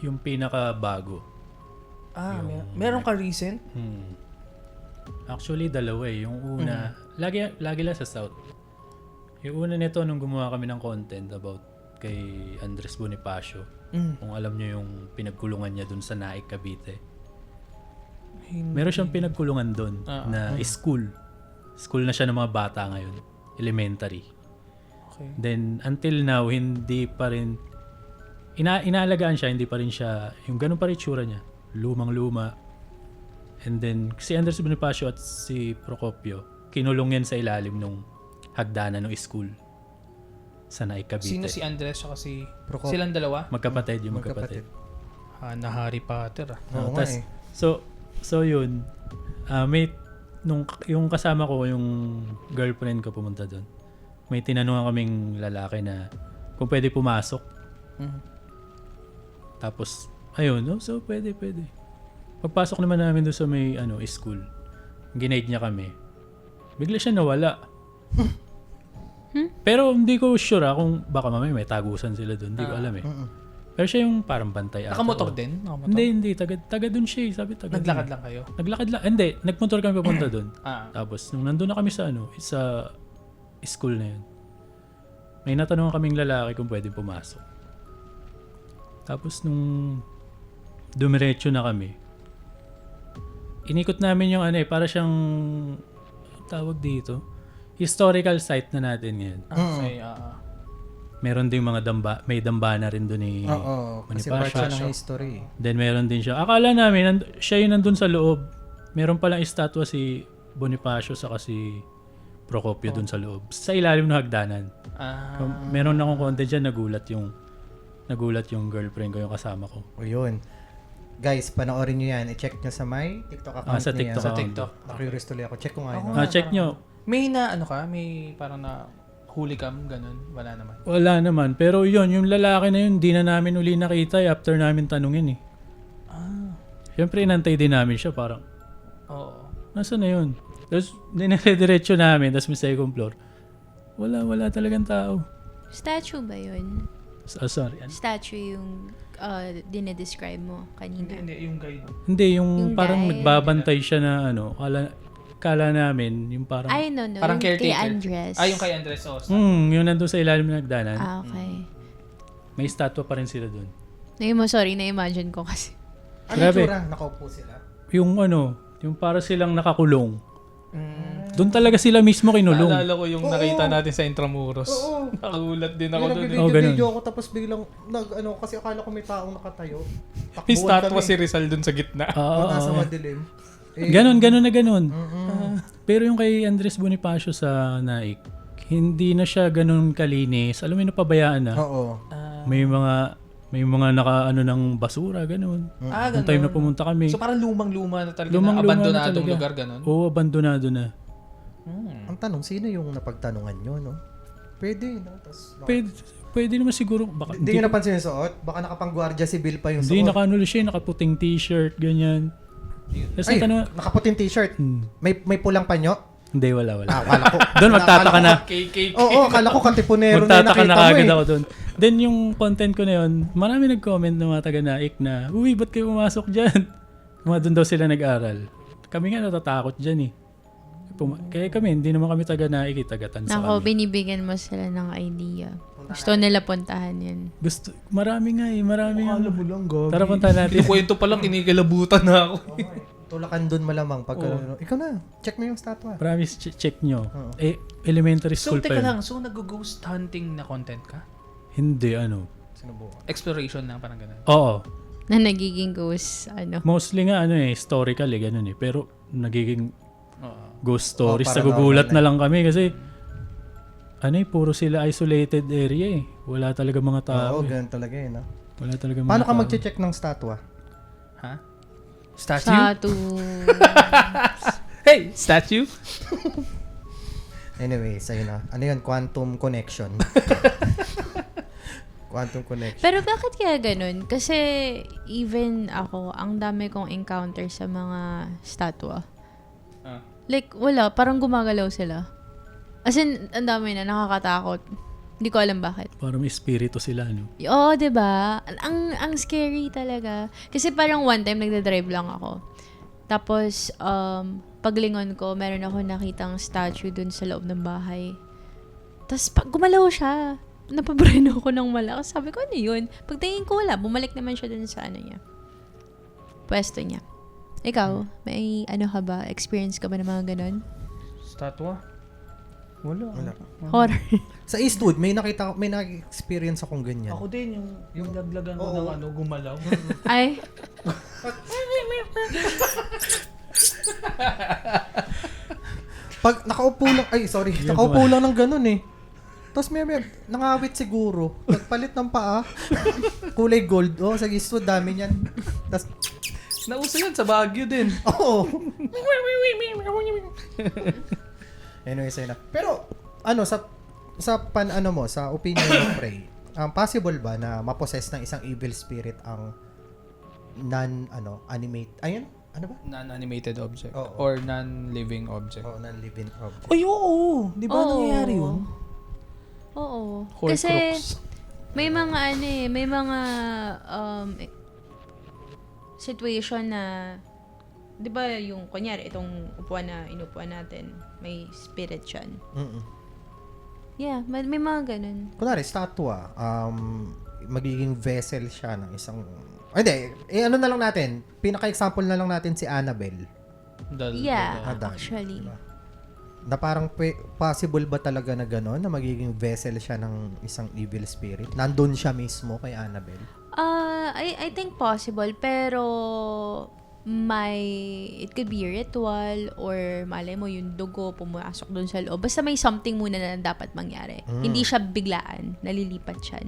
Yung pinaka-bago. Meron ka recent? Actually, dalawa eh. Yung una, lagi lang sa South. Yung una nito, nung gumawa kami ng content about kay Andres Bonifacio. Kung alam nyo yung pinagkulungan niya dun sa Naik, Cavite. Meron siyang pinagkulungan dun na school. School na siya ng mga bata ngayon. Elementary. Okay. Then, until now, hindi pa rin inaalagaan siya, hindi pa rin siya yung ganun pa rin tsura niya. Lumang-luma. And then, si Andres Bonifacio at si Procopio, kinulong yan sa ilalim nung hagdanan ng school sa Naik, Cavite. Sino si Andres at si Procopio. silang dalawa? Magkapatid yung magkapatid. Na Harry Potter. Oo nga eh. So yun, may yung kasama ko, yung girlfriend ko pumunta doon. may tinanungan kaming lalaki na kung pwede pumasok. Tapos, ayun, no? So pwede. Pagpasok naman namin doon sa may school, ginaid niya kami. Bigla siya nawala. Pero hindi ko sure kung baka mamaya may tagusan sila doon. Hindi ko alam eh. Pero siya yung parang bantay ata. Nakamotor din? Nakamotor? Hindi. Taga doon siya eh. Sabi taga Naglakad doon. lang kayo? Naglakad lang. Hindi. Nagmotor kami papunta doon. Tapos, nung nandun na kami sa sa school na yun, may natanong kaming lalaki kung pwede pumasok. Tapos, nung dumiretso na kami, inikot namin yung para siyang, tawag dito, historical site na natin ngayon. Okay, Meron ding mga may dambana rin doon ni Oo, kasi part Bonifacio. siya ng history. Then meron din siya. Akala namin, siya yung nandun sa loob. Meron palang estatwa si Bonifacio saka si Procopio dun sa loob. Sa ilalim ng hagdanan. Meron akong konti dyan, nagulat yung girlfriend ko, yung kasama ko. O yun. Guys, panoorin nyo yan. I-check nyo sa my TikTok account Sa niya. TikTok. Sa TikTok. Na-curious tuloy ako. Check ko nga yun. Check nyo. May may parang na huli cam, ganun? Wala naman. Wala naman. Pero yun, yung lalaki na yun, di na namin uli nakita after namin tanungin eh. Siyempre, inantay din namin siya. Parang, Oo. nasaan na yun? Tapos, dinire-diretso namin. Tapos may second floor. Wala talagang tao. Statue ba yun? Sorry. Statue yung dinedescribe mo kanina. Hindi, yung guide. Hindi, yung Yung parang guy. nagbabantay siya na kala namin, yung parang, Ay, no. Parang Yung kay caretaker. Andres. Yung kay Andres. yung nandun sa ilalim ng hagdanan, Okay. may statwa pa rin sila dun. Na-imagine ko kasi. Ano Grabe. tsura? Nakaupo sila? Yung para silang nakakulong. Doon talaga sila mismo kinulong. Naalala ko yung nakita natin sa Intramuros. Oo. Nakagulat din ako doon. Nag-video ako tapos biglang, kasi akala ko may taong nakatayo. May statwa si Rizal dun sa gitna. Nasa madilim. Ganon na ganon. Pero yung kay Andres Bonifacio sa Naik, hindi na siya ganon kalinis. Alam mo yung napabayaan na. Oo. May mga ng basura, ganon. Ganun. Yung time na pumunta kami. So parang lumang-luma na talaga Lumang-luma na na abandonadong talaga. lugar, ganun? Oo, abandonado na. Ang tanong, sino yung napagtanungan nyo, no? Pwede, no? Pwede naman siguro. Baka, Hindi nyo napansin yung suot? Baka nakapang-guardia civil pa yung Hindi, suot. nakanulo siya, nakaputing t-shirt, ganyan. Tapos Ay, tanong, nakaputing t-shirt. May pulang panyo? hindi, wala. Akala ko. Doon magtataka na. KK. Oo, akala ko katipunero na Magtataka nakita na mo kagad eh. ako doon. Then yung content ko na yun, marami nag-comment ng mga taga-Naik na, uy, ba't kayo pumasok dyan? Mga doon daw sila nag-aral. Kami nga natatakot dyan eh. Kaya kami, hindi naman kami taga-Naik, taga-Tansa Nako, kami. binibigyan mo sila ng idea. Gusto nila puntahan yan. Marami nga. Akala mo lang, gabi. Tara punta natin. Yung kwento pa lang, kinikilabutan na ako. Tulakan doon malamang. Ikaw na, check mo yung statwa. Promise, check nyo. Elementary So, school pa teka yun. lang. So, nag-ghost hunting na content ka? Hindi, Sinubukan. Exploration na, parang ganun. Oo. Na nagiging ghost, Mostly nga, historical ganun eh. Pero, nagiging ghost stories. paranormal Nagugulat na na lang kami kasi, puro sila isolated area eh. Wala talaga mga tao Oo, eh. ganun talaga eh, no? Wala talaga mga Paano ka tao. mag-check ng statwa? Ha? Statue? Hey! Statue? Anyway, sa'yo na. Ano yun? Quantum connection. Quantum connection. Pero bakit kaya ganun? Kasi even ako, ang dami kong encounter sa mga statwa. Like, wala. Parang gumagalaw sila. As in, ang dami na. Nakakatakot. Hindi ko alam bakit. Parang may espiritu sila, no? Oo, diba? Ang scary talaga. Kasi parang one time, nagdadrive lang ako. Tapos, paglingon ko, meron ako nakitang statue dun sa loob ng bahay. Tapos, gumalaw siya. Napabreno ako ng malakas. Sabi ko, ano yun? Pagtingin ko, wala. Bumalik naman siya dun sa niya. Pwesto niya. Ikaw, may ka ba? Experience ka ba ng mga ganun? Statua? Wala. Horror. Sa Eastwood, may na-experience akong ganyan. Ako din, yung laglagan ko ng gumalaw. Ay, Pag nakaupo lang, nakaupo lang ng ganun eh. Tapos may nangawit siguro. Nagpalit ng paa. Kulay gold. Sa Eastwood, dami niyan. Tapos, Nauso yan sa Baguio din. oo. Anyway, sa'yo na. Pero, sa opinion mo, Prey, possible ba na mapossess ng isang evil spirit ang animate, ayun? Ano ba? Non-animated object. Oo. Or non-living object. O, non-living object. Uy, oo! Di ba Oo. nangyayari yun? Oo. Horcrux. Kasi may mga situation na, di ba yung, kunyari, itong upuan na inupuan natin, may spirit yan. Mm-mm. Yeah, may mga ganun. Kunwari, statua, magiging vessel siya ng isang... Hindi, ano na lang natin, pinaka-example na lang natin si Annabelle. Yeah, Adal, actually. diba? Na parang possible ba talaga na gano'n, na magiging vessel siya ng isang evil spirit? Nandun siya mismo kay Annabelle? I think possible, pero it could be ritual or malay mo yung dugo pumasok dun sa loob. Basta may something muna na dapat mangyari. Hindi siya biglaan, nalilipat siya.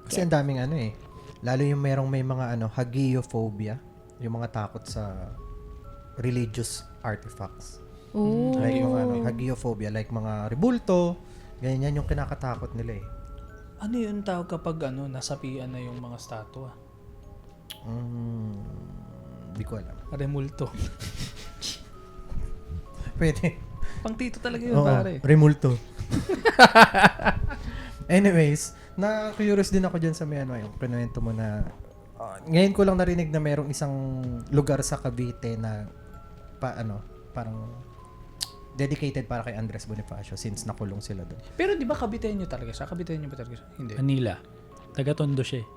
Kasi ang daming lalo yung may mga hagiophobia, yung mga takot sa religious artifacts. Ooh. Like mga hagiophobia, like mga rebulto, ganyan yung kinakatakot nila eh. Ano yun tawag kapag nasapian na yung mga statua? Di ko alam. Remulto. Pwede. Pang tito talaga yun, Oo, pare. remulto. Anyways, na-curious din ako dyan sa may yung kinuwento mo na ngayon ko lang narinig na merong isang lugar sa Cavite na parang dedicated para kay Andres Bonifacio since nakulong sila doon. Pero di ba Caviteño talaga siya? Caviteño ba talaga siya? Hindi. Manila. Taga-Tondo siya eh.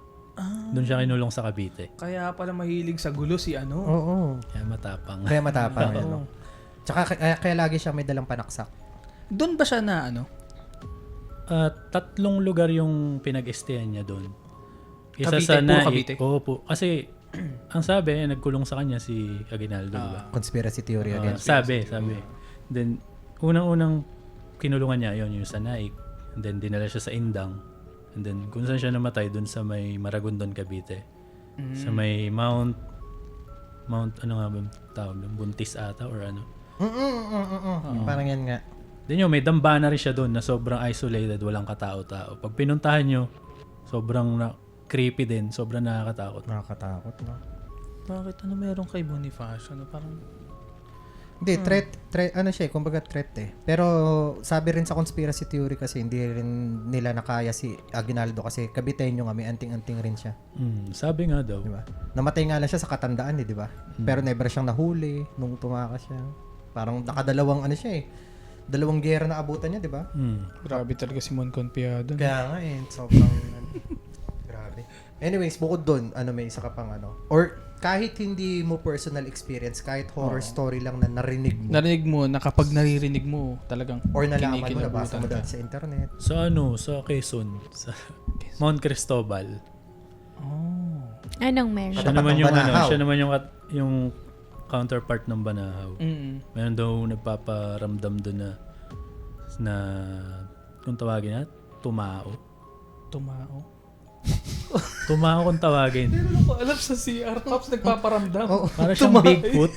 Doon siya kinulong sa Cavite. Kaya pala mahilig sa gulo si Oo. Kaya matapang. Kaya matapang Oo. yan. Tsaka kaya lagi siya may dalang panaksak. Doon ba siya na 3 lugar yung pinag-estayan niya doon. Isa Cavite, sa puro Cavite? Oo po. Kasi, ang sabi, nagkulong sa kanya si Aguinaldo, di ba? Conspiracy theory again. Sabi. Then, unang-unang kinulungan niya, yung sa Naik. And then, dinala siya sa Indang. And then, kung saan siya namatay, doon sa may Maragondon, Cavite. Sa may Mount, ano nga ba tawag doon? Buntis ata or ano? Parang yan nga. Then may dambana rin siya doon na sobrang isolated, walang katao-tao. Pag pinuntahan nyo, sobrang creepy din, sobrang nakakatakot. Nakakatakot, no? Bakit meron kay Bonifacio? Parang Hindi, threat, kumbaga threat eh. Pero sabi rin sa conspiracy theory kasi hindi rin nila nakaya si Aguinaldo kasi Caviteño nga, may anting-anting rin siya. Sabi nga daw. Di ba? Namatay nga lang siya sa katandaan di ba? Pero never siyang nahuli nung tumakas siya. Parang nakadalawang siya eh. 2 giyera na abutan niya, di ba? grabe talaga si Mon Conpiado. Kaya nga eh, sobrang grabe. Anyways, bukod doon, may isa ka pang or kahit hindi mo personal experience, kahit horror story lang na narinig mo, Narinig mo na kapag naririnig mo, talagang or nalaman mo, nabasa mo ka. dahil sa internet. Sa Quezon, sa Mount Cristobal. Anong meron? Siya naman yung Banahaw. siya naman yung counterpart ng Banahaw. Meron daw nagpaparamdam doon na kung tawagin na, tumao. Tumao kung tawagin. Meron ako alam sa CR Pops nagpaparamdam. Para siyang Bigfoot.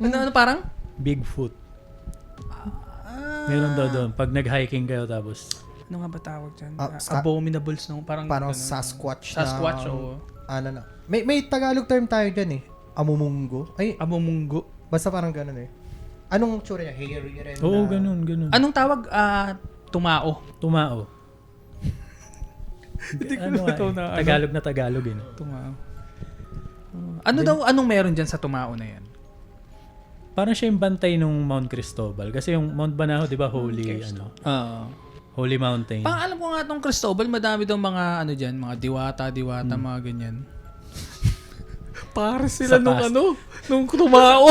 Ano parang? Bigfoot. Meron daw doon. Pag nag-hiking kayo tapos Ano nga ba tawag dyan? Abominables nung parang Parang Sasquatch Sasquatch, na, oo. May Tagalog term tayo dyan eh. Amumungo. Ay, Amumunggo. basta parang ganun eh. Anong tsura niya? Hairy rin Oo, na... ganun. Anong tawag? Tumao. Tumao. Hindi ko na ito na Tagalog na Tagalog eh. Tumao. Anong meron dyan sa tumao na yan? Parang siya yung bantay nung Mount Cristobal. Kasi yung Mount Banahaw, di ba, holy, holy mountain. Pang alam ko nga itong Cristobal, madami daw mga dyan, mga diwata, mga ganyan. Para sila Sa nung past. nung tumao.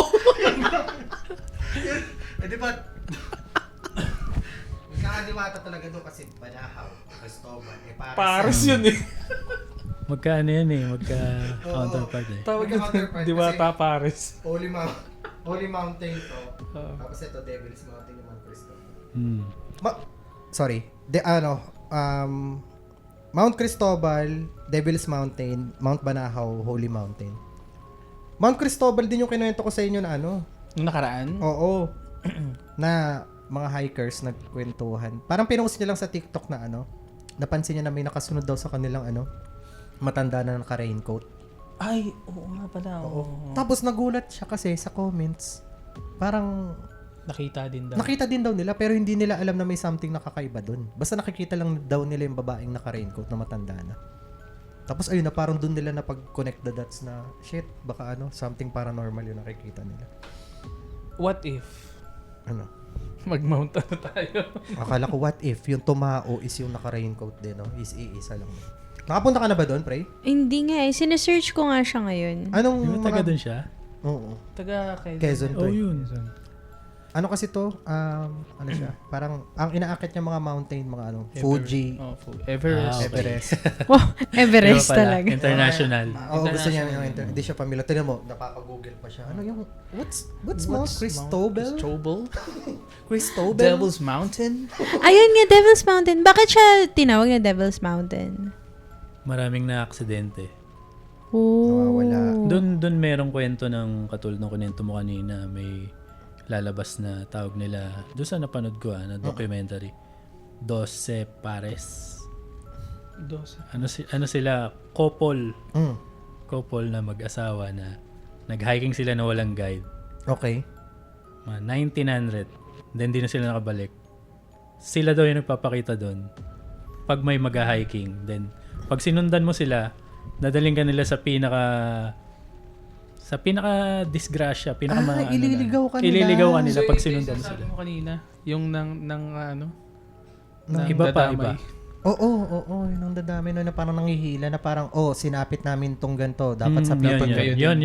di ba? Kakadiwata talaga doon kasi Banahaw, Cristobal, Paris yun eh. Magka counterpart eh. Tawag Counterpart diwata Paris. Holy Mountain to. Tapos ito, Devil's Mountain yung Mount Cristobal. Mount Cristobal, Devil's Mountain, Mount Banahaw, Holy Mountain. Mount Cristobal din yung kinuwento ko sa inyo na Nung nakaraan? Oo. Na mga hikers nagkwentuhan. Parang pinost niya lang sa TikTok na napansin niya na may nakasunod daw sa kanilang matanda na naka-raincoat. Ay, oo nga pala. Oo. Tapos nagulat siya kasi sa comments. Parang Nakita din daw. nakita din daw nila pero hindi nila alam na may something nakakaiba doon. Basta nakikita lang daw nila yung babaeng naka-raincoat na matanda na. Tapos ayun na parang doon nila na pag-connect the dots na shit, baka something paranormal yung nakikita nila. What if mag-mount na tayo? Akala ko what if yung tumao is yung naka-raincoat din, no? Is iisa lang. Nakapunta ka na ba doon, Pre? Hindi nga eh. Sinesearch ko nga siya ngayon. Anong Di ba taga doon siya? Oo. Taga Quezon to. Oh, yun. Ano kasi to? Ano siya? Parang ang inaakit niya mga mountain, mga Fuji, Everest. Okay. Everest. Wow, Everest Iba pala, talaga. International. Oo, gusto niya hindi siya familiar. Tignan mo, napapag-google pa siya. Ano yung what's Mount Cristobal? Cristobal? Devil's Mountain? Ayun nga, Devil's Mountain. Bakit siya tinawag na Devil's Mountain? Maraming na aksidente. Oh. Nawawala. Doon merong kwento ng katulad ng kunento mo kanina, may lalabas na tawag nila, doon sa napanood ko na documentary, 12 pares. Ano sila, couple na mag-asawa na nag-hiking sila na walang guide. Okay. 1900. Then di na sila nakabalik. Sila daw yung nagpapakita doon. Pag may mag-hiking, then pag sinundan mo sila, dadaling ka nila sa pinaka-disgrasya, ililigaw ka nila. Ililigaw ka nila pag sinundan mo Sabi sila. mo kanina, yung ng Iba pa, dadamay. iba. Oo, yun ang dadami na parang nanghihila na parang, sinapit namin tong ganito. Dapat sabihin kayo Yun.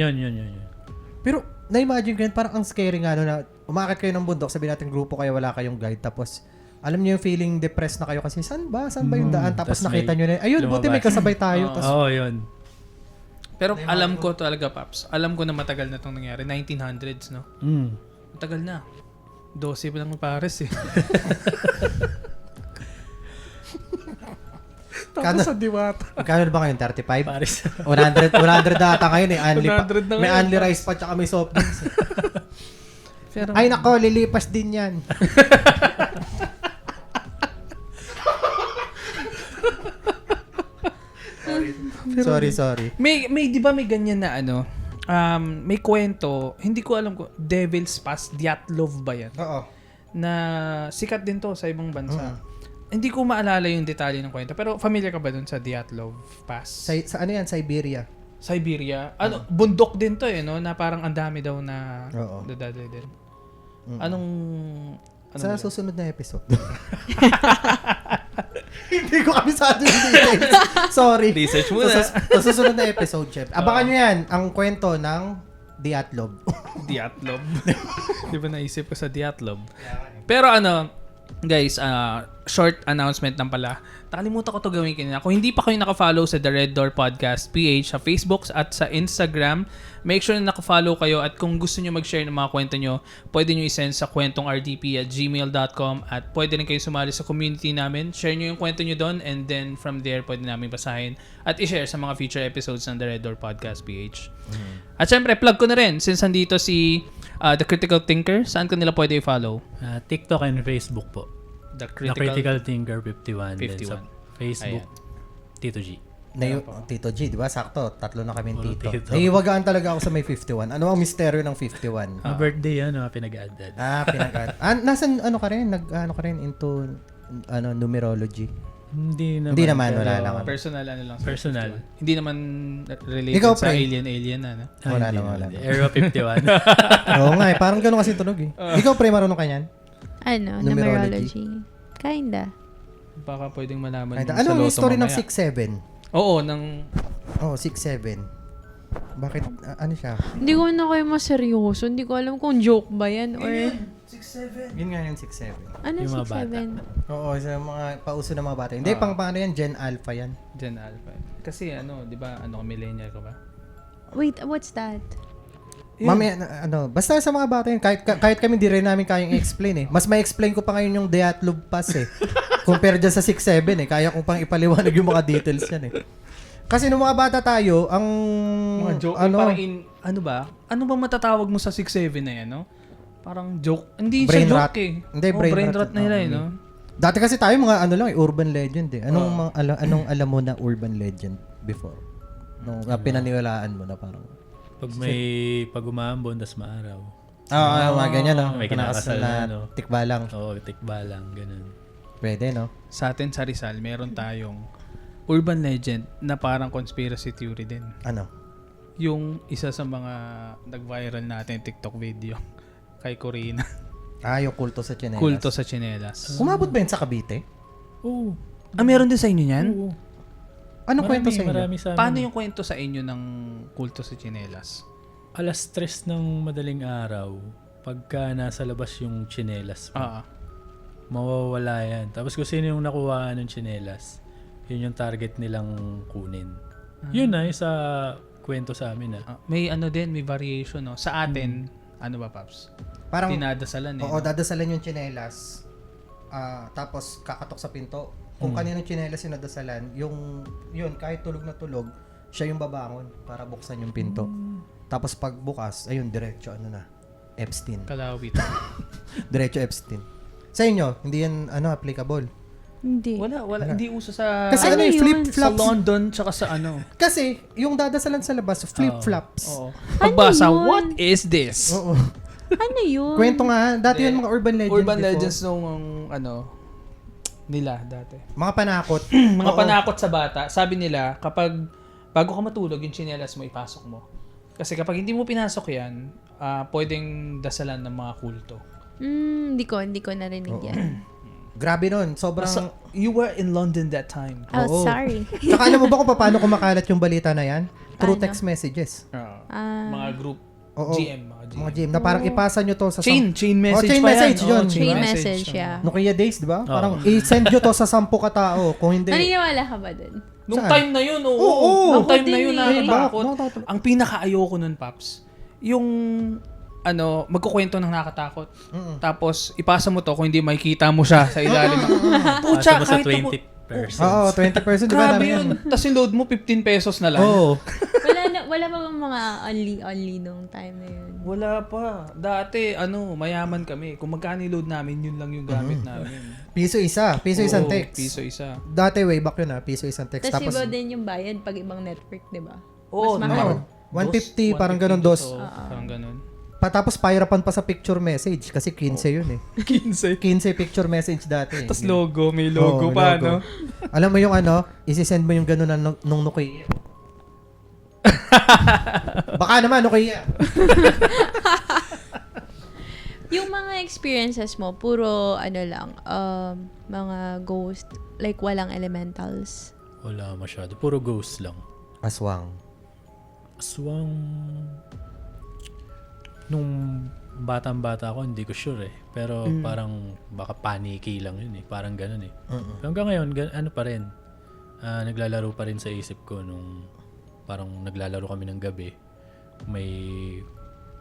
Pero, na-imagine ko yun, parang ang scary nga, na umakit kayo ng bundok, sabihin natin grupo kayo, wala kayong guide, tapos, alam niyo yung feeling depressed na kayo kasi, saan ba yung daan? Tapos Tas nakita may niyo na, ayun, buti may lumabas. kasabay tayo. Tas, Oo, yun. Pero alam ko talaga, Paps. Alam ko na matagal na itong nangyari. 1900s, no? Matagal na. 12 pa lang pares eh. Kano, sa diwata. magkano ba ngayon? 35? Paris. 100 data ngayon eh. 100 na may ngayon. only rice pa tsaka may soft drinks. Pero, Ay nako, lilipas din yan. Sorry. may di ba may ganyan na may kwento, hindi ko alam kung Devil's Pass, Dyatlov ba yan? Oo. Na sikat din to sa ibang bansa. Hindi ko maalala yung detalye ng kwento, pero familiar ka ba dun sa Dyatlov Pass? Sa ano yan? Siberia. Siberia. Bundok din to eh, no? Na parang ang dami daw na Oo. dadaloy din. Mm. Anong Sa nila? susunod na episode. Hindi ko kabisado yung details. Sorry. Research muna. Sa susunod na episode, Chef. Abangan nyo yan, ang kwento ng Dyatlov. Dyatlov. Di ba naisip ko sa Dyatlov? Pero guys, short announcement lang pala. Nakalimutan ko to gawin kanina. Kung hindi pa kayo nakafollow sa The Red Door Podcast PH sa Facebook at sa Instagram, make sure na nakafollow kayo at kung gusto nyo mag-share ng mga kwento nyo, pwede nyo isend sa kwentongrdp@gmail.com at pwede rin kayo sumali sa community namin. Share nyo yung kwento nyo doon and then from there, pwede namin basahin at i-share sa mga future episodes ng The Red Door Podcast PH. At syempre, plug ko na rin since andito si The Critical Thinker. Saan ko nila pwede i-follow? TikTok and Facebook po. The The Critical Thinker 51. Then sa 51. Facebook, Tito G. Tito G, di ba? Sakto, tatlo na kami Puro tito. tito. Naiwagaan talaga ako sa may 51. Ano ang misteryo ng 51? Birthday yan, pinag-addad. Pinag- nasan ka rin? Nag-ano ka rin into numerology? Hindi naman. Hindi naman, pero wala lang. Personal lang. sa Personal. 51. Hindi naman related Ikaw, sa pre. alien ano? Wala Hindi naman, wala naman. naman. Area 51. Oo nga parang ganun kasi tunog eh. Ikaw, pre, marunong ka niyan? Numerology. Kinda. Baka pwedeng malaman Ano sa ang loto history ng mamaya. 6-7? Oo, 6-7. Bakit, ano siya? Hindi ko na kayo maseryoso. Hindi ko alam kung joke ba yan or... 6-7. Yun nga yung 6-7. Ano Yung mga 6-7? Oo, sa mga pauso ng mga bata. Hindi, pang paano yan? Gen Alpha yan. Gen Alpha. Kasi di ba, millennial ka ba? Wait, what's that? Mami, basta sa mga bata yun, kahit kami di rin namin kayang i-explain eh. Mas ma-explain ko pa ngayon yung Dyatlov Pass eh. Compare dyan sa 6-7 eh. Kaya kong pang ipaliwanag yung mga details yan eh. Kasi nung mga bata tayo, ang... Mga joke. Parang ano ba matatawag mo sa 6-7 na yan, no? Parang joke. Hindi Brain siya rot. joke eh. Hindi, Oh, brain brain rot. rot na nila eh, Oo. no? Dati kasi tayo mga ano lang, urban legend eh. Anong anong alam mo na urban legend before? Nung pinaniwalaan mo na parang Pag umaambon, tas maaraw. mga ganyan, no? May Kinakasal kinakasal na na, no? tikbalang. Oo, tikbalang, ganun. Pwede, no? Sa atin sa Rizal, meron tayong urban legend na parang conspiracy theory din. Ano? Yung isa sa mga nag-viral natin TikTok video kay Corina. Yung kulto sa chinelas. Kulto sa tsinelas. Umabot ba yun sa Cavite? Oo. Meron din sa inyo yan? Oo. Anong kwento sa inyo? Marami sa amin. Paano yung kwento sa inyo ng kulto sa tsinelas? Alas 3 ng madaling araw, pagka nasa labas yung tsinelas mo, mawawala yan. Tapos kung sino yung nakuha ng tsinelas, yun yung target nilang kunin. Yun na, yung sa kwento sa amin. May ano din, may variation, no? Sa atin, ano ba, Paps? Parang, Dinadasalan eh. oo, no? dadasalan yung chinelas. Tapos kakatok sa pinto. Kung kaninong chinelas yung nadasalan, yun, kahit tulog na tulog, siya yung babangon para buksan yung pinto. Tapos pag bukas, ayun, diretso, Epstein. Kalawit. Diretso Epstein. Sa inyo, hindi yan, applicable. Hindi. wala. Hindi uso sa... Kasi Ano yun? sa flip-flops. London, tsaka sa ano. Kasi, yung dadasalan sa labas, flip-flops. Oo. Pagbasa, yun? what is this? Oo. Ano yun? Kwento nga, dati yun mga urban legend. Urban before. legends nung nila dati. Mga panakot. Mga Oo. panakot sa bata. Sabi nila, kapag bago ka matulog, yung tsinelas mo, ipasok mo. Kasi kapag hindi mo pinasok yan, pwedeng dasalan ng mga kulto. Hindi ko narinig yan. Grabe nun. Sobrang... You were in London that time. Oh, Oo. sorry. Tsaka alam mo ba kung paano kumakalat yung balita na yan? Through Paano? text messages. Mga group, Oo. GM. Mga GM. Na parang ipasa nyo to sa... Chain message chain pa message yan. yun. Chain message, yeah. Nokia days, di ba? Parang i-send nyo to sa 10 katao. Kung hindi... Naniniwala ka ba dun? Nung Saan? time na yun, oo. Oo. Nung Ako time na din yun, eh. nakakatakot. Bakit? Ang pinaka-ayoko nun, Paps, yung magkukwento ng nakakatakot. Tapos, ipasa mo to kung hindi makikita mo siya sa ilalim. Pasa mo sa kahit 20%. Oo, 20%. Di ba? Grabe Dami yun. Tapos yung load mo, 15 pesos na lang. Oo. Wala pa bang mga only nung time na yun? Wala pa. Dati, mayaman kami. Kung magkano load namin, yun lang yung gamit namin. Piso isa. Piso isang Oo, text. Piso isa. Dati way back yun piso isang text. Tapos Tapos, iba din yung bayad pag ibang network, di ba? Oo, Mas mahal. 150, parang ganun, dos. Parang ganun. Tapos pahirapan pa sa picture message kasi 15 yun 15. 15 picture message dati. Tapos logo, may logo Oo, pa, logo. Alam mo yung isi-send mo yung ganun na nung Nokia. Baka naman Nokia. Yung mga experiences mo, puro mga ghost, like walang elementals. Wala masyado. Puro ghost lang. Aswang. Aswang... Nung batang-bata ako, hindi ko sure eh. Pero parang baka paniki lang yun eh. Parang ganun eh. Hanggang ngayon, ano pa rin. Naglalaro pa rin sa isip ko nung parang naglalaro kami ng gabi. May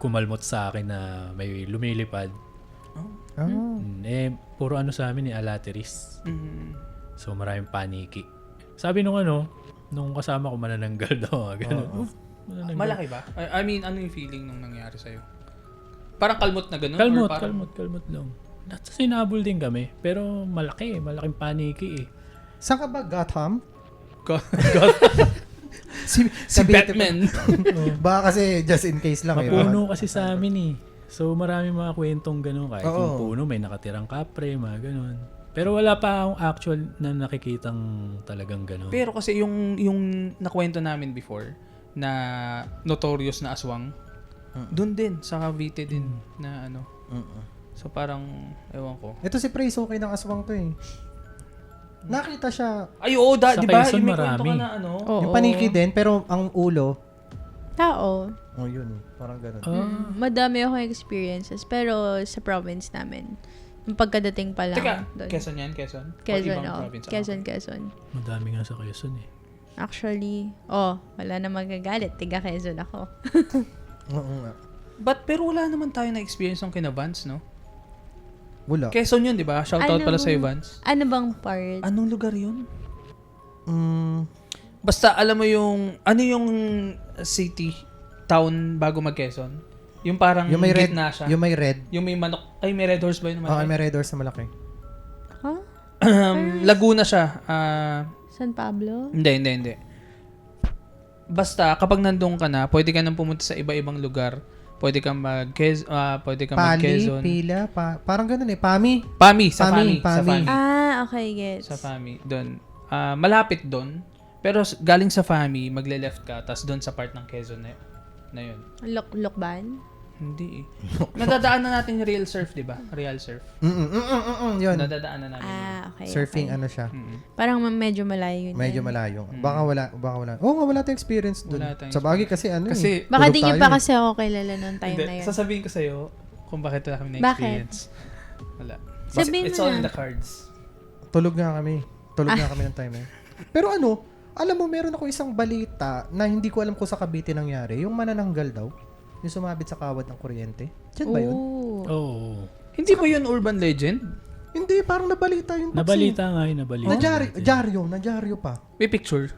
kumalmot sa akin na may lumilipad. Puro sa amin alateris. So maraming paniki. Sabi nung kasama ko manananggal daw. Ganun. Manananggal. Malaki ba? I mean, ano yung feeling nung nangyari sa'yo? Parang kalmot na ganun? Kalmot, or parang... kalmot lang. Sinabol din kami. Pero malaking paniki eh. Saan ka ba? Gotham? si Cavite Batman. Baka kasi just in case lang. Mapuno kasi sa amin eh. So marami mga kwentong gano'n. Kahit Oo. yung puno, may nakatirang kapre, mga gano'n. Pero wala pa akong actual na nakikitang talagang gano'n. Pero kasi yung nakwento namin before na notorious na aswang, doon din, sa Cavite din na So parang, ewan ko. Ito si Pre, okay ng aswang to eh. Nakita siya, Ay, oo, Sa di ba? Quezon, Yung may kwento marami. ka na yung paniki din, pero ang ulo, Tao. yun, parang ganun. Madami akong experiences. Pero sa province namin, yung pagkadating pa lang. Teka, doon. Quezon yan? Quezon? Or Quezon, ibang oh. province? Quezon. Madami nga sa Quezon eh. Actually, wala na magagalit. Tiga Quezon ako. Oo nga. Pero wala naman tayo na experience ng kina Vance, no? Wala. Quezon yun, di ba? Shoutout pala sa'yo, Vance. Ano bang part? Anong lugar yun? Mm, Basta alam mo yung, ano yung city, town bago mag-Quezon? Yung parang Yung may red, gitna siya. yung may red. Yung may manok. Ay, may red horse ba yun? Oo, may red horse na malaki. Huh? Laguna siya. San Pablo? Hindi. Basta, kapag nandun ka na, pwede ka nang pumunta sa iba-ibang lugar. Pwede kang pwede kang Pali, mag-Quezon. Pila, parang ganun eh. Pami. Sa Pami. Fami. Okay, gets. Sa Fami. Doon. Malapit doon. Pero galing sa Fami, magle-left ka, tapos doon sa part ng Quezon na yun. Lokban? Hindi eh. Nadadaanan natin yung real surf, di ba? Real surf. Yun. Nadadaanan namin. Okay. Surfing, okay. ano siya. Parang medyo malayo yun. Medyo malayo. Baka wala. Oo nga, wala tayong experience dun. Wala tayong Sa bagay kasi ano Kasi- eh. Baka tulog di niyo tayo pa eh. kasi ako kilala noong time na yun. Sasabihin ko sa'yo kung bakit wala kami Bakit? na-experience. Wala. Sabihin It's mo all in na. the cards. Tulog nga kami ng time na yun. Pero ano, alam mo, meron ako isang balita na hindi ko alam kung sa Cavite nangyari. Yung manananggal daw. Yung sumabit sa kawad ng kuryente. Diyan ba yun? Oo. Oo. Hindi ba yun urban legend? Hindi, parang nabalita yun. Nabalita nga yun, nabalita. Nadyaryo pa. May picture.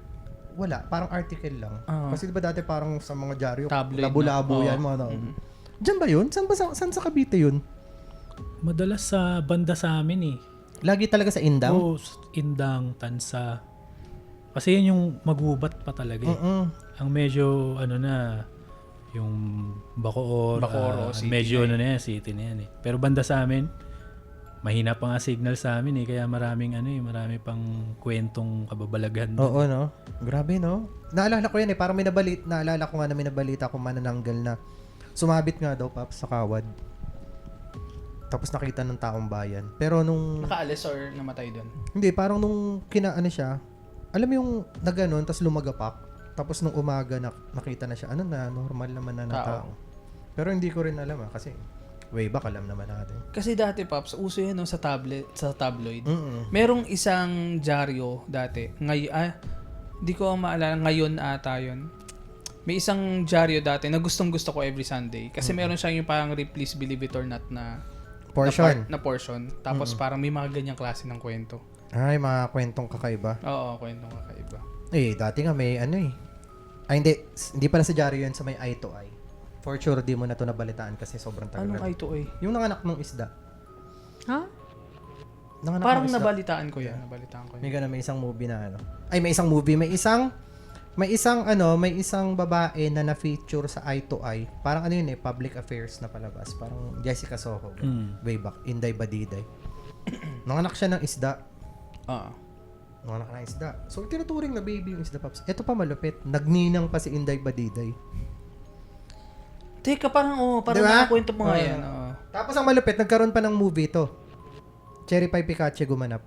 Wala, parang article lang. Ah. Kasi diba dati parang sa mga dyaryo, Tabloid, labo-labo no? yan, mga Diyan ba yun? Saan sa Cavite yun? Madalas sa banda sa amin eh. Lagi talaga sa Indang? Oo, Indang, Tansa. Kasi yun yung magubat pa talaga eh. Ang medyo yung Bacoor, City medyo na city na yan eh. Pero banda sa amin, mahina pa nga signal sa amin eh, kaya marami pang kwentong kababalaghan. Oo, no? Grabe, no? Naalala ko yan eh, parang naalala ko nga na may nabalita kung manananggal na sumabit nga daw, Paps, sa kawad. Tapos nakita ng taong bayan. Pero nung... Nakaalis or namatay doon? Hindi, parang nung siya, alam mo yung naganon, tapos lumagapak. Tapos nung umaga, nakita na siya, normal naman na tao. Pero hindi ko rin alam kasi way back alam naman natin. Kasi dati, Paps, uso yan sa tabloid. Mm-mm. Merong isang dyaryo dati. Di ko maalala, ngayon ata yun. May isang dyaryo dati na gustong-gusto ko every Sunday. Kasi meron siyang yung parang Please Believe It or Not na Portion. na portion. Tapos parang may mga ganyang klase ng kwento. Ay, mga kwentong kakaiba. Oo, kwentong kakaiba. Dati nga may hindi pala sa dyaryo yan sa may eye to eye. For sure, di mo na to nabalitaan kasi sobrang tagal. Anong ito eh? Yung nanganak ng isda. Ha? Nanganak Parang ng isda. nabalitaan ko yan. May ganun, may isang movie na may isang babae na na-feature sa eye to eye. Parang public affairs na palabas. Parang Jessica Soho. Way back, Inday Badiday. Nanganak siya ng isda. Nanganak ng isda. So, tinuturing na baby yung isda, Paps. Ito pa malupit. Nagninang pa si Inday Badiday. Teka, parang Diba? nakakwento mo nga yan. Tapos ang malupit, nagkaroon pa ng movie to. Cherry Pie Picache gumanap.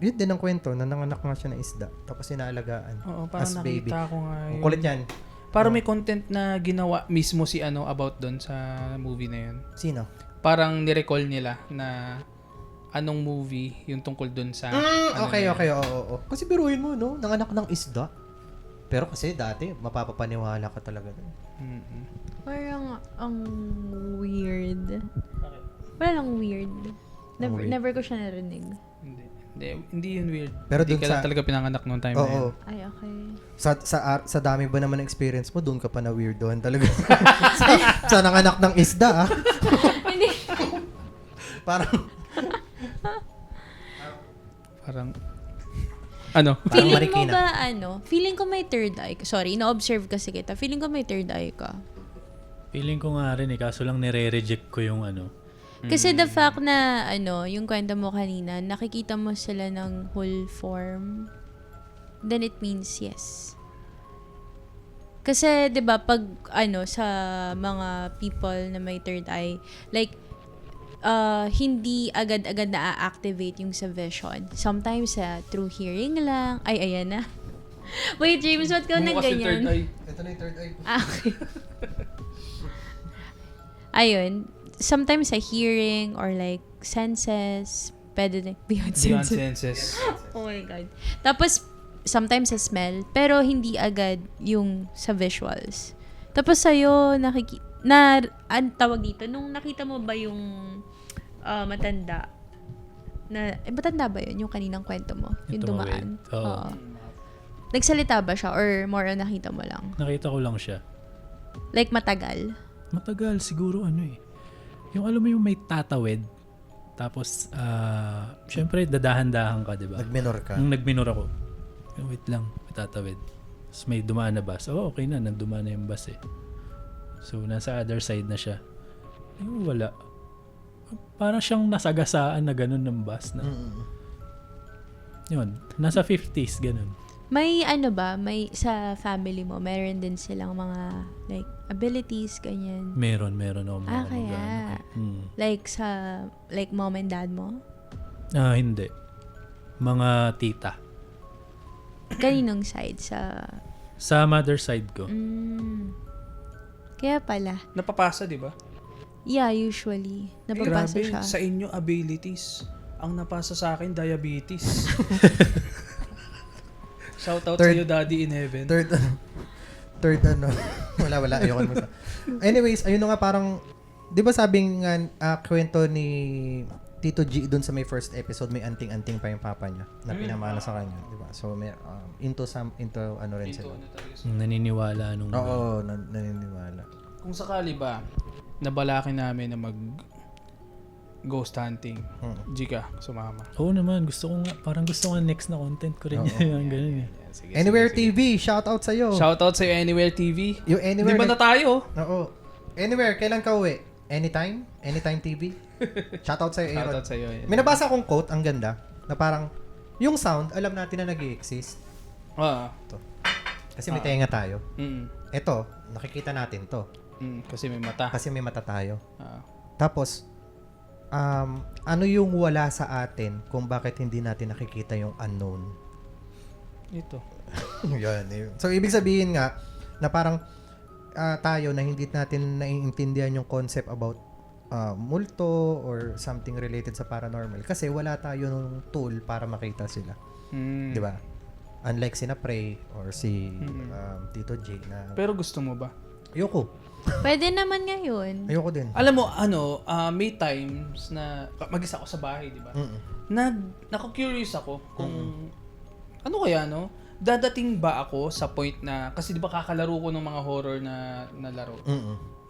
Yun din ang kwento na nanganak nga siya ng isda. Tapos inaalagaan. Oo, parang as nakita baby. ko nga yun. Ang kulit yan. Parang may content na ginawa mismo si about doon sa movie na yun. Sino? Parang nirecall nila na anong movie yung tungkol doon sa... Okay. Oo. Kasi biruin mo, no? Nanganak ng isda. Pero kasi dati, mapapapaniwala ka talaga. Parang ang weird. Wala lang weird. Weird. Never ko siya narinig. Hindi yun weird. Pero hindi dun ka lang talaga pinanganak noong time na yun. Oo. Ay, okay. Sa dami ba naman ng experience mo, doon ka pa na weirdohan talaga. sa nanganak ng isda, ah. Hindi. Parang Feeling mo Marikina. ba, feeling ko may third eye. Sorry, na-observe kasi kita. Feeling ko may third eye ka. Feeling ko nga rin kaso lang nire-reject ko yung Kasi the fact na, yung kwento mo kanina, nakikita mo sila ng whole form, then it means yes. Kasi, di ba, pag, sa mga people na may third eye, like, hindi agad-agad na-activate yung sa vision. Sometimes, through hearing lang. Ay, ayan na. Wait, James, ba't ka nang ganyan? ito na yung third eye. Okay. Ayun. Sometimes sa hearing or like senses, pwede din. Beyond Beyond senses. senses. Oh my God. Tapos, sometimes sa smell, pero hindi agad yung sa visuals. Tapos sa'yo, tawag dito, nung nakita mo ba yung matanda, matanda ba yun? Yung kaninang kwento mo? Yung dumaan? Oo. Nagsalita ba siya or more on nakita mo lang? Nakita ko lang siya. Like matagal? matagal, siguro yung alam mo yung may tatawid, tapos, syempre, dadahan-dahan ka, di ba? Nag-minor ka. Nung nag-minor ako, wait lang, may tatawid. Tapos may dumaan na bus. Okay na, nagdumaan na yung bus eh. So, nasa other side na siya. Wala. Parang siyang nasagasaan na ganun ng bus na. Yun, nasa 50s, ganun. May may sa family mo, meron din silang mga like abilities, ganyan. Meron ako mga Kaya. kamag-anak. Like like mom and dad mo? Hindi. Mga tita. Kaninong side? Sa mother side ko. Kaya pala. Napapasa, di ba? Yeah, usually. Napapasa Grabe, siya. sa inyo abilities. Ang napasa sa akin, diabetes. Shoutout sa iyo, Daddy in Heaven. Third ano. Wala. Ayoko mo sa. Anyways, ayun na nga parang, di ba sabing nga, kwento ni Tito G doon sa may first episode, may anting-anting pa yung papa niya na pinamana sa kanya. Di ba? So, may, into ano rin sila. Naniniwala nung... Oo, naniniwala. Kung sakali ba, nabalakin namin na mag ghost hunting, Jika, sumama. Oo naman, parang gusto ko next na content ko rin yan. Ganun eh. Sige, Anywhere sige. TV, shoutout sa'yo. Shoutout sa Anywhere TV. Yung Anywhere. Di ba na tayo? Oo. Anywhere, kailan ka uwi? Anytime? Anytime TV? Shoutout sa'yo, Aaron. Shoutout sa iyo. May nabasa akong quote, ang ganda, na parang, yung sound, alam natin na nag-i-exist. Kasi may tenga tayo. Ito, nakikita natin to. Kasi may mata. Kasi may mata tayo. Tapos, ano yung wala sa atin kung bakit hindi natin nakikita yung unknown? Ito. Yan. So, ibig sabihin nga, na parang tayo na hindi natin naiintindihan yung concept about multo or something related sa paranormal kasi wala tayo nung tool para makita sila. Di ba? Unlike si Prey or si Tito J na... Pero gusto mo ba? Ayoko. Pwede naman ngayon. Ayoko din. Alam mo, may times na mag-isa ako sa bahay, di ba? Nako-curious ako kung ano kaya, no? Dadating ba ako sa point na, kasi di ba kakalaro ko ng mga horror na laro?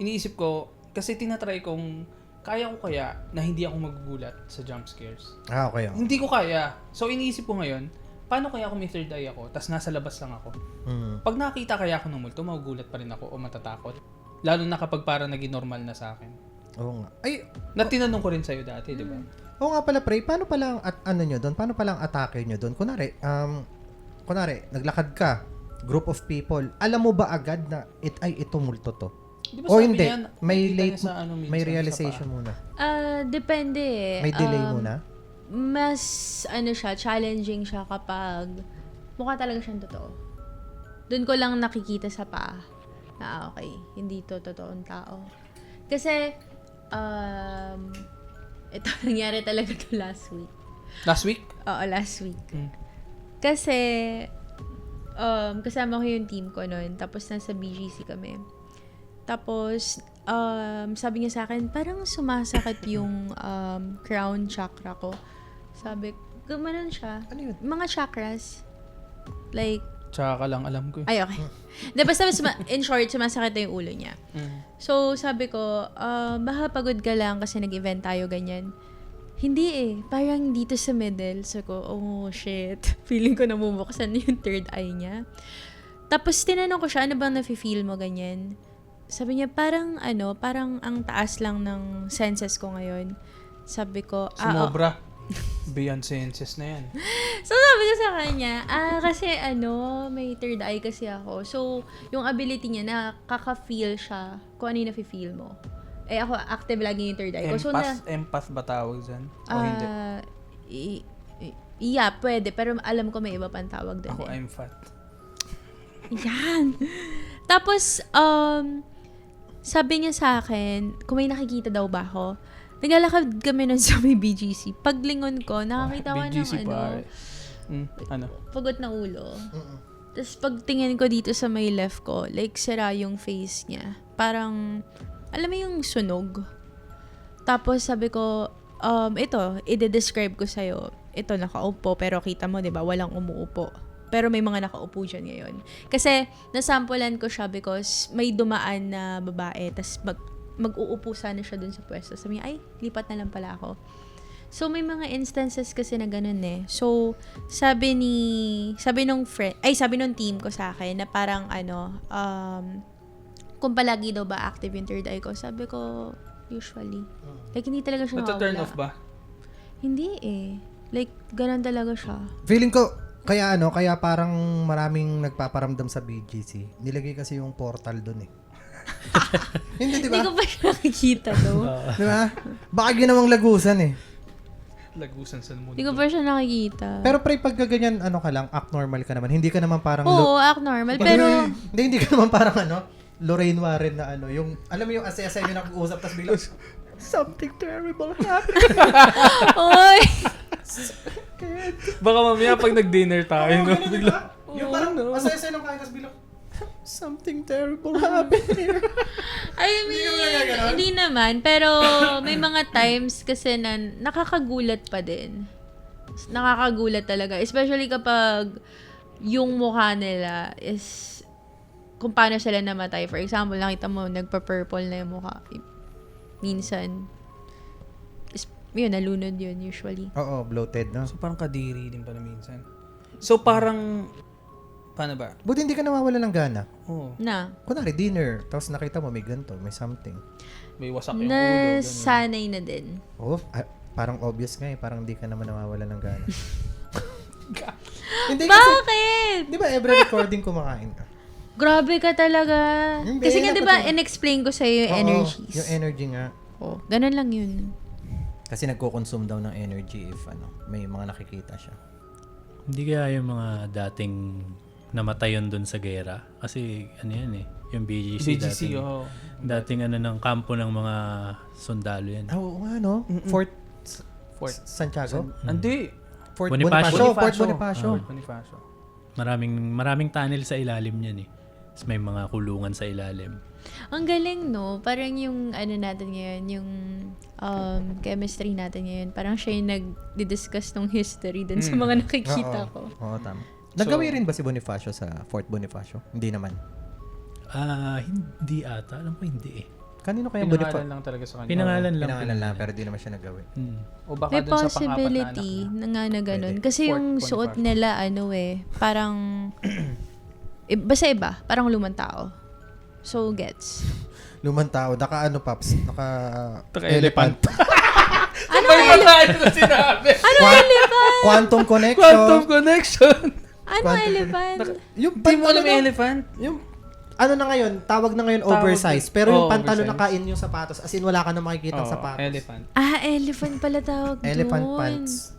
Iniisip ko, kasi tinatry kong, kaya ko kaya na hindi ako magugulat sa jump scares. Okay. Hindi ko kaya. So, iniisip ko ngayon, paano kaya kung may third eye ako, tas nasa labas lang ako? Pag nakita kaya ako ng multo, magugulat pa rin ako o matatakot. Lalo na kapag parang naging normal na sa akin. Oo nga. Ay, Natinanong ko rin sa'yo dati, di ba? oo nga pala, Prey. Paano pala ang nyo doon? Paano pala ang atake nyo doon? Kunwari, naglakad ka, group of people, alam mo ba agad na ito multo to? Di ba O sabi hindi, niyan, may nakita late, niya sa minsan, may sa realization paa? muna. Depende eh. May delay muna. Mas, siya, challenging siya kapag mukha talaga siyang totoo. Doon ko lang nakikita sa paa na okay, hindi to totoong tao. Kasi, ito nangyari talaga to last week. Last week? Oo, last week. Kasi, kasama ko yung team ko noon, tapos nasa BGC kami. Tapos, sabi niya sa akin, parang sumasakit yung crown chakra ko. Sabi, gumanon siya. Ano yun? Mga chakras. Like, Tsaka lang alam ko. ay, okay. Di, basta in short, sumasakit na yung ulo niya. So, sabi ko, baka pagod ka lang kasi nag-event tayo, ganyan. Hindi eh. Parang dito sa middle. So ko, oh shit. Feeling ko namumuksan yung third eye niya. Tapos tinanong ko siya, ano bang nafe-feel mo, ganyan? Sabi niya, parang ang taas lang ng senses ko ngayon. Sabi ko, Sumobra. Beyond senses na yan. So, sabi ko sa kanya, kasi may third eye kasi ako. So, yung ability niya, nakaka-feel siya kung ano yung nafe-feel mo. Eh, ako, active lagi yung third eye ko. So, Empath ba tawag dyan? O hindi? Yeah, pwede. Pero alam ko may iba pang tawag doon. Ako, I'm fat. Yan. Tapos, sabi niya sa akin, kung may nakikita daw ba ako, naglalakad kami nun sa may BGC. Paglingon ko, nakakita ko ng ano? Pagot na ulo. Tapos pagtingin ko dito sa may left ko, like sira yung face niya. Parang, alam mo yung sunog. Tapos sabi ko, ito, i-describe ko sa'yo. Ito, nakaupo, pero kita mo, di ba, walang umuupo. Pero may mga nakaupo dyan ngayon. Kasi, nasampulan ko siya because may dumaan na babae, tas mag-uupo sana siya dun sa pwesto. Sabi niya, ay, lipat na lang pala ako. So, may mga instances kasi na ganun eh. So, sabi nung team ko sa akin na parang kung palagi daw ba active yung third eye ko, sabi ko, usually. Like, hindi talaga siya Nata-turn mawawala. off ba? Hindi eh. Like, ganun talaga siya. Feeling ko, kaya parang maraming nagpaparamdam sa BGC. Nilagay kasi yung portal dun eh. Hindi, di Hindi ba? ko pa siya nakikita though. Di ba? Baka ginawang lagusan eh. Lagusan sa mundo. Hindi ko pa siya nakikita. Pero pre, pagka ganyan, ka lang, act normal ka naman. Hindi ka naman parang... Oo, act normal. Pero, Hindi ka naman parang Lorraine Warren na yung... Alam mo yung asya-asya yung nag-uusap, tapos biglang... Something terrible happened. oy! Baka mamaya pag nag-dinner tayo, no? Bigla. Yung parang asya-asya ng kain, tapos biglang... Something terrible happened here. I mean, hindi naman. Pero, may mga times kasi na nakakagulat pa din. Nakakagulat talaga. Especially kapag yung mukha nila is kung paano sila namatay. For example, nakita mo, nagpa-purple na yung mukha. Minsan, yun, nalunod yun usually. Oo, bloated, no? So, parang kadiri din pala minsan. So, parang... Paano ba? Buti hindi ka nawawala ng gana. Oo. Na, Kunwari, dinner, tapos nakita mo may ganito, may something. May wasak yung ulo. ganun. nasanay na din. Oh, parang obvious nga eh. Parang hindi ka naman nawawala ng gana. Hindi kasi, Bakit? di ba every recording kumakain ka? Grabe ka talaga. Hindi, Kasi nga, di ba, dapat- in-explain ko sa'yo yung Oo, energies. yung energy nga. Oh, ganun lang yun. Kasi nagko-consume daw ng energy if may mga nakikita siya. Hindi kaya yung mga dating namatayon dun sa gera. Kasi yan eh. Yung BGC, BGC, oo. dating ng kampo ng mga sundalo yan. Oo nga, no? Fort Santiago? Hindi. Fort Bonifacio. Fort Bonifacio. Fort Bonifacio. Maraming tunnel sa ilalim yan eh. Tapos may mga kulungan sa ilalim. Ang galing, no? Parang yung, natin ngayon, yung chemistry natin ngayon, parang siya yung nag-discuss ng history dun sa mga nakikita ko. Oo, tama. Nagawi rin ba si Bonifacio sa Fort Bonifacio? Hindi naman. Hindi ata. Alam ko hindi eh. Kanino kaya Pinangalan Bonifacio? lang talaga sa kanya. Pinangalan lang. Pinangalan lang, pero di naman siya nagawi. O baka May dun sa pang-apat na possibility anak na ganun. Pwede. Kasi Fort yung Bonifacio. suot nila, parang, basta iba, parang lumang tao. So, gets. Lumang tao, Paps? Elephant. Ano May pagkain na sinabi. Quantum connection. Quantum connection. Ano elephant? Yung Di mo alam pantalon yung elephant? Yung na ngayon, tawag na ngayon Tawag oversize. din. Pero yung Oo, pantalon oversize. nakain yung sapatos. As in, wala ka na makikita sapatos. Elephant. Elephant pala tawag doon. Elephant pants.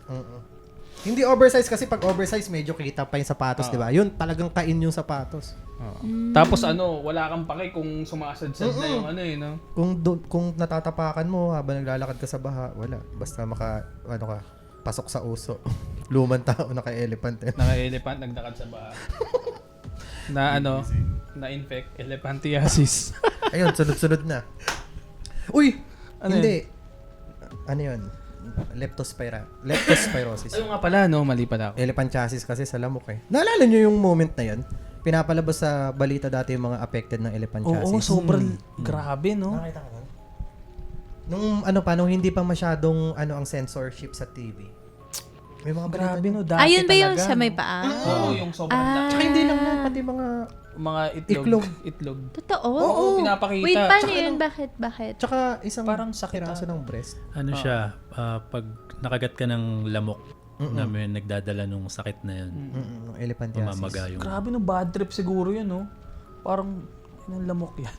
Hindi oversize kasi pag oversize, medyo kita pa yung sapatos, di ba? Yun, talagang kain yung sapatos. Tapos wala kang pake kung sumasadsad na yung no? Kung natatapakan mo habang naglalakad ka sa baha, wala. Basta pasok sa uso. Lumang tao, naka-elephant. Naka-elephant, nagdakad sa baha. Na-infect, elephantiasis. Ayun, sunod-sunod na. Uy! Ano hindi. Ano yun? Leptospirosis. Ayun nga pala, no? Mali pala ako. Elephantiasis kasi sa lamok eh. Naalala nyo yung moment na yun? Pinapalabas sa balita dati yung mga affected ng elephantiasis. Oo, sobrang grabe, no? Nakita ko nun? Nung hindi pa masyadong ang censorship sa TV. May mga balita Grabe, no? nun. Dati Ayun ba yung talaga, sa may no? paa? Oo, yung sobrang Tsaka hindi lang yan, pati mga... mga Itlog. Itlog. Totoo? Oo, pinapakita. Wait, paano Tsaka yun? Bakit? Tsaka isang Parang sakit, piraso ng breast. Siya, pag nakagat ka ng lamok na may nagdadala nung sakit na yun, Elephantiasis. mamamaga yung... Grabe, no? Bad trip siguro yun, no? Parang, ng lamok yan.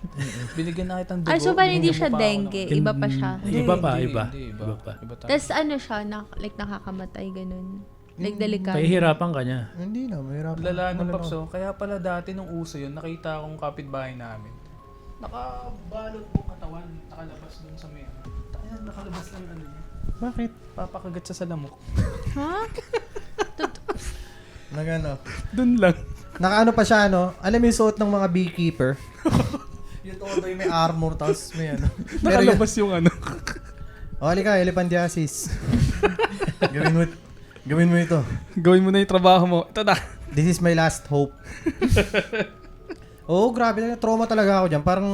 Binigyan na kitang dugo. So parang hindi binigyan siya mo pa ako dengue. Iba pa siya. Iba pa. Iba pa. Iba tayo. Tapos siya, nakakamatay, ganun. Like, delikado. Pahihirapan ka niya. Hindi na, mahirap. Lala ng papso. Kaya pala dati nung uso yun, nakita akong kapitbahay namin. Nakabalot yung katawan, nakalabas dun sa may nakalabas lang niya. Bakit? Papakagat siya sa lamok. Ha? Nagano? Dun lang. Nakaano pa siya, Alam mo yung suot ng mga beekeeper? yung todo yung may armor, tapos may Nakalabas yung halika, elephantiasis. Gawin mo ito. Gawin mo na yung trabaho mo. Ito na. This is my last hope. Oo, grabe na. Trauma talaga ako dyan. Parang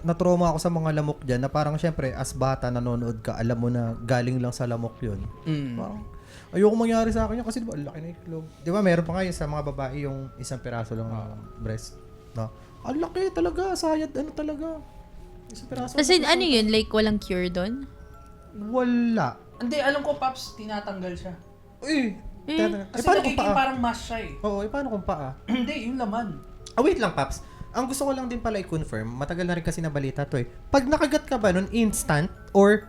na-trauma ako sa mga lamok dyan na parang syempre, as bata, nanonood ka, alam mo na galing lang sa lamok yun. Parang, ayoko mangyari sa akin yun kasi diba, ang laki na iklog. Di ba, meron pa ngayon sa mga babae yung isang piraso lang ng breast. No? Ang laki talaga, sayad, ano talaga. Isang piraso. Kasi ano yun, like walang cure doon? Wala. Hindi, alam ko, Paps, tinatanggal siya. Uy! Kasi paano kung nagiging paa? parang mask siya eh. Oo, paano kung paa? Hindi, yung laman. Wait lang, Paps. Ang gusto ko lang din pala i-confirm, matagal na rin kasi nabalita to eh. Pag nakagat ka ba nun, instant or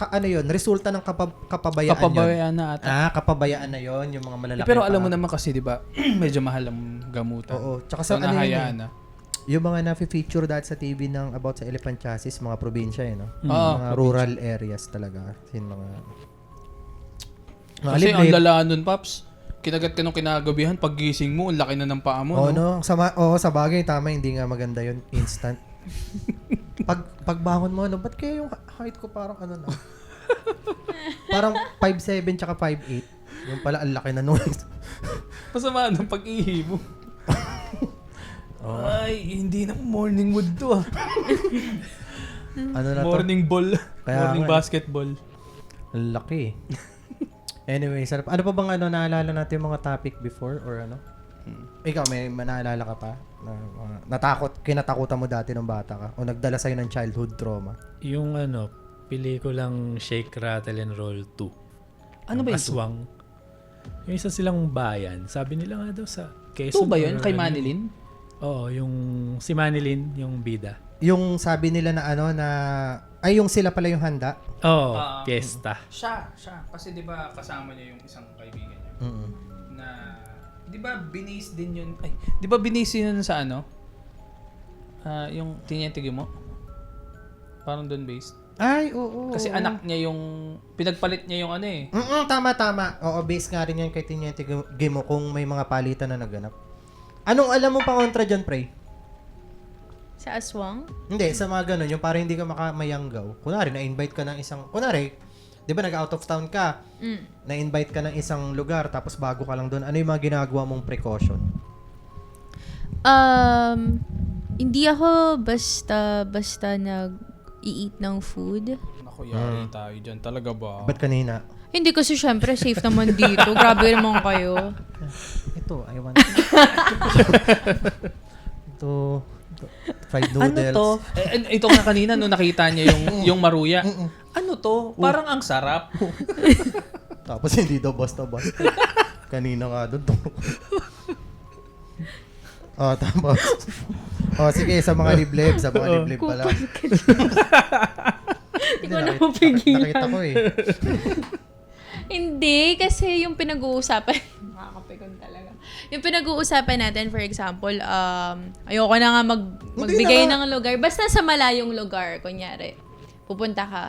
ano yun, resulta ng kapabayaan yun? Kapabayaan na ata. Kapabayaan na yun, yung mga malalaki. Pero alam mo naman kasi, di ba, medyo mahal ang gamutan. Oo, tsaka So, sa ano yun nahayaan na. yung mga na-feature dati sa TV ng about sa elephant chassis, mga probinsya no? Oo, Mga rural areas talaga. Yung mga Kasi ang liblib. lala nun, Paps. Kinagat ka nung kinagabihan, pag gising mo, ang laki na ng paa mo. Oo, no? sa bagay, tama, hindi nga maganda yun, instant. Pagbangon mo, ba't kaya yung height ko parang ano na? Parang 5'7" tsaka 5'8". Yung pala, ang laki na nun. Masama ng pag-ihi mo. Ay, hindi na morning wood to ah. Ano na to? Morning ball. Kaya Morning nga. basketball. Ang laki. Anyway, sarap. Ano pa bang naalala natin yung mga topic before or ano? Ikaw, may naalala ka pa? Na, kinatakutan mo dati nung bata ka? O nagdala sa'yo ng childhood trauma? Yung pelikulang Shake, Rattle and Roll 2. Ano ba ito? Aswang. Yung isa silang bayan. Sabi nila nga daw sa Ito Quezon. ba yun? or Kay ano. Manilin? Oo, yung si Manilin, yung bida. Yung sabi nila na ay yung sila pala yung handa? Oo, Ah. fiesta. Siya. Kasi di ba kasama niya yung isang kaibigan niya? Na, di ba binase din yun? Ay, di ba binase yun sa ano? Yung tinyentigi mo? Parang doon based. Ay, oo. Kasi anak niya yung, pinagpalit niya yung ano eh. Tama. Oo, base nga rin yan kay Tinyente Gimo kung may mga palitan na naganap. Anong alam mo pa kontra dyan, pre? Sa aswang? Hindi, sa mga ganun, yung parang hindi ka mamayanggaw. Kunwari, na-invite ka ng isang, kunwari, di ba nag-out of town ka, na-invite ka ng isang lugar, tapos bago ka lang doon, ano yung mga ginagawa mong precaution? Hindi ako basta nag-i-eat ng food. Naku, yari tayo dyan. Talaga ba? Ba't kanina? Hindi kasi syempre safe naman dito. Grabe naman kayo. Ito, I want ito, fried noodles. Ano to? Ito nga kanina nung nakita niya yung maruya. Ano to? Parang ang sarap. Tapos hindi daw basta-basta. Kanina nga doon. Tapos. Sige, sa mga liblib pala. Hindi ko na mapigilan. Nakita ko eh. Hindi, kasi yung pinag-uusapan, makakapikon talaga. Yung pinag-uusapan natin, for example, ayoko na nga magbigay ng lugar. Basta sa malayong lugar, kunyari, pupunta ka.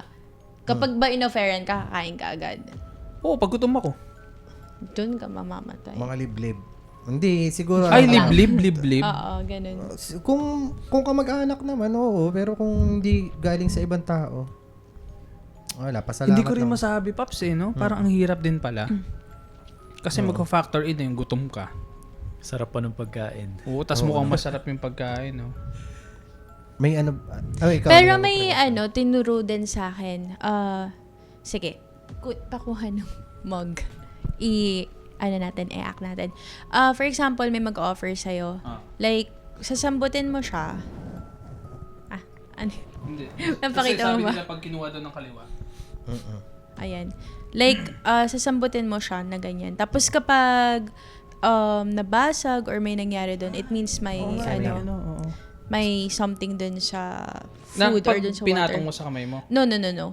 Kapag ba in-offeran ka, kakain ka agad. Oo, pag gutom ako. Doon ka mamamatay. Mga liblib. Hindi, siguro. Ay, liblib. Oo, ganun. Kung kamag-anak naman, oo. Pero kung hindi galing sa ibang tao, wala, pasalamat Hindi ko rin lang. masabi, Paps eh, no? Parang ang hirap din pala. Kasi magka-factor in yung gutom ka. Sarap pa ng pagkain. Oo, tas mukhang masarap yung pagkain, no? May ano, ikaw. Pero may tinuro din sa akin. Sige, pakuha ng mug. I-act natin. For example, may mag-offer sa'yo. Like, sasambutin mo siya. Ano? Hindi. Napakita mo ba? Kasi sabi nila pag kinuha doon ng kaliwa. Ayan. Like, sasambutin mo siya na ganyan. Tapos kapag nabasag or may nangyari doon, it means may, may something dun sa food or dun sa pinatong water. mo sa kamay mo. No.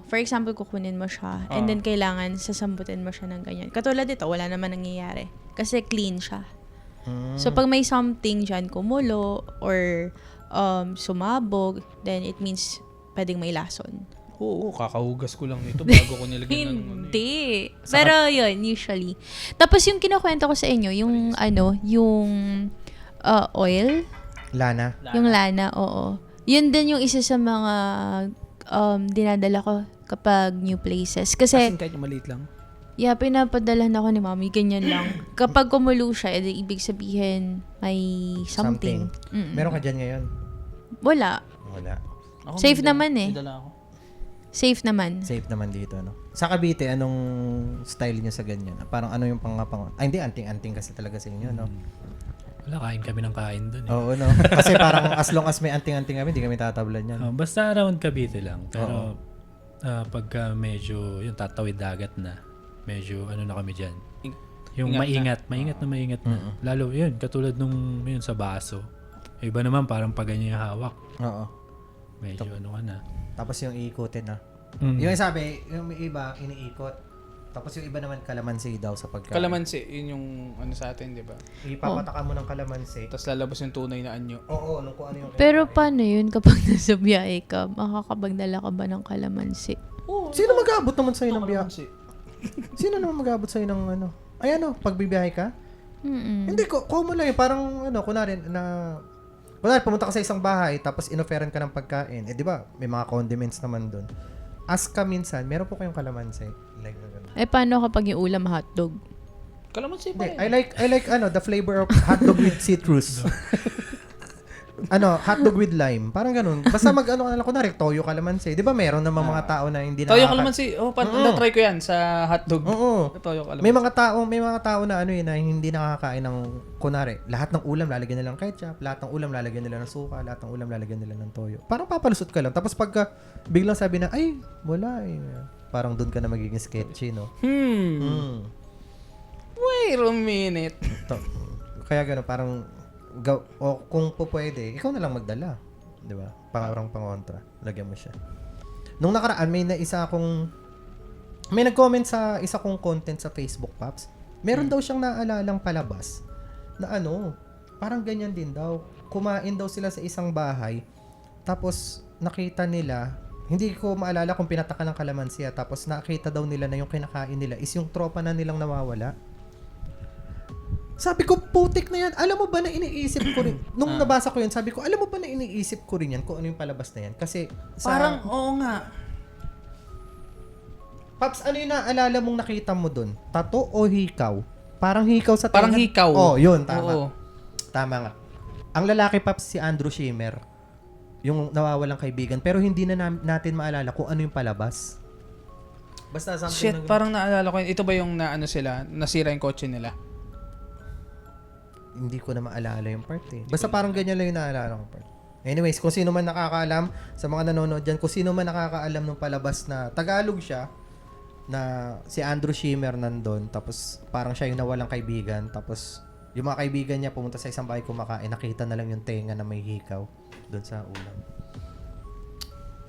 For example, kukunin mo siya and then kailangan sasambutin mo siya ng ganyan. Katulad dito, wala naman nangyayari. Kasi clean siya. So, pag may something dyan, kumulo or sumabog, then it means pwedeng may lason. Oo, kakahugas ko lang nito bago ko nilagyan ng ano. Hindi. Pero yun, usually. Tapos yung kinukwento ko sa inyo, yung yung oil, Lana. yung lana, oo. Yun din yung isa sa mga dinadala ko kapag new places. Kasi Asin kahit yung maliit lang. Yeah, pinapadalhan ako ni mami. Ganyan lang. Kapag kumulo siya, edi ibig sabihin may something. Mm-mm. Meron ka dyan ngayon? Wala. Wala. Ako, Safe may naman eh. may dala ako. Safe naman. Safe naman dito, no? Sa Cavite, anong style niyo sa ganyan? Parang ano yung Ay, hindi. Anting-anting kasi talaga sa inyo, no? Wala, kain kami ng kain doon eh. Oo, no? Kasi parang as long as may anting-anting kami, hindi kami tatablan yan. Basta around Cavite lang. Pero pagka medyo yung tatawid dagat na, medyo ano na kami dyan. Yung Ingat maingat na. Lalo yun, katulad nung yun sa baso. Yung iba naman parang pag ganyan yung hawak. Oo. Medyo ano ka na. Tapos yung iikutin, na. Yung sabi, yung may iba, iniikot. Tapos yung iba naman, kalamansi daw sa pagkain. Kalamansi, yun yung ano sa atin, di ba? Ipapataka mo ng kalamansi. Tapos lalabas yung tunay na anyo. Oo, nung kung ano yung... Pero paano yun kapag nasa biyahe ka? Makakabagdala ka ba ng kalamansi? Sino mag-aabot naman sa'yo ng biyak? Kalamansi. Sino naman mag-aabot sa'yo ng ano? Ay ano, pag bibiyahe ka? Hindi, common lang yun. Parang ano, kunwari pumunta ka sa isang bahay, tapos inoferan ka ng pagkain. Eh, di ba, may mga condiments naman doon. Ask ka minsan, meron po kayong kalamansi. Like na ganun. Paano kapag yung ulam hotdog? Kalamansi pa Hindi, rin. I like the flavor of hotdog with citrus. Hotdog with lime. Parang ganun. Basta ka na lang, kunwari, toyo kalamansi. Di ba meron namang mga tao na hindi Toyo kalamansi. Na-try ko yan sa hotdog. Oo. Toyo kalamansi. May mga tao na na hindi nakakain ng kunwari, lahat ng ulam lalagyan nila ng ketchup, lahat ng ulam lalagyan nila ng suka, lahat ng ulam lalagyan nila ng toyo. Parang papalusot ka lang. Tapos pagka biglang sabi na, ay, wala eh. Parang doon ka na magiging sketchy, no? Wait a minute. Kaya gano'n, parang kung po pwede, ikaw na lang magdala. Di ba? Pangontra. Lagyan mo siya. Nung nakaraan, may nag-comment sa isa kong content sa Facebook, Paps. Meron daw siyang naalalang palabas na parang ganyan din daw. Kumain daw sila sa isang bahay, tapos nakita nila, hindi ko maalala kung pinataka ng kalamansi, tapos nakita daw nila na yung kinakain nila is yung tropa na nilang nawawala. Sabi ko, putik na yan. Alam mo ba na iniisip ko rin? Nung nabasa ko yun, sabi ko, alam mo ba na iniisip ko rin yan kung ano yung palabas na yan? Kasi Parang, oo nga. Paps, ano yung naalala mong nakita mo dun? Tato o hikaw? Parang hikaw sa Parang hikaw. Oh, yun, tama. Oo. Tama nga. Ang lalaki, Paps, si Andrew Schimmer. Yung nawawalang kaibigan. Pero hindi na natin maalala kung ano yung palabas. Basta something Shit, parang naalala ko yun. Ito ba yung sila, nasira yung kotse nila? Hindi ko na maalala yung part eh. Basta parang ganyan lang yung naalala kong part. Anyways, kung sino man nakakaalam, sa mga nanonood dyan, kung sino man nakakaalam ng palabas na Tagalog siya, na si Andrew Schimmer nandun, tapos parang siya yung nawalang kaibigan, tapos yung mga kaibigan niya pumunta sa isang bahay kumakain, nakita na lang yung tenga na may hikaw doon sa ulam.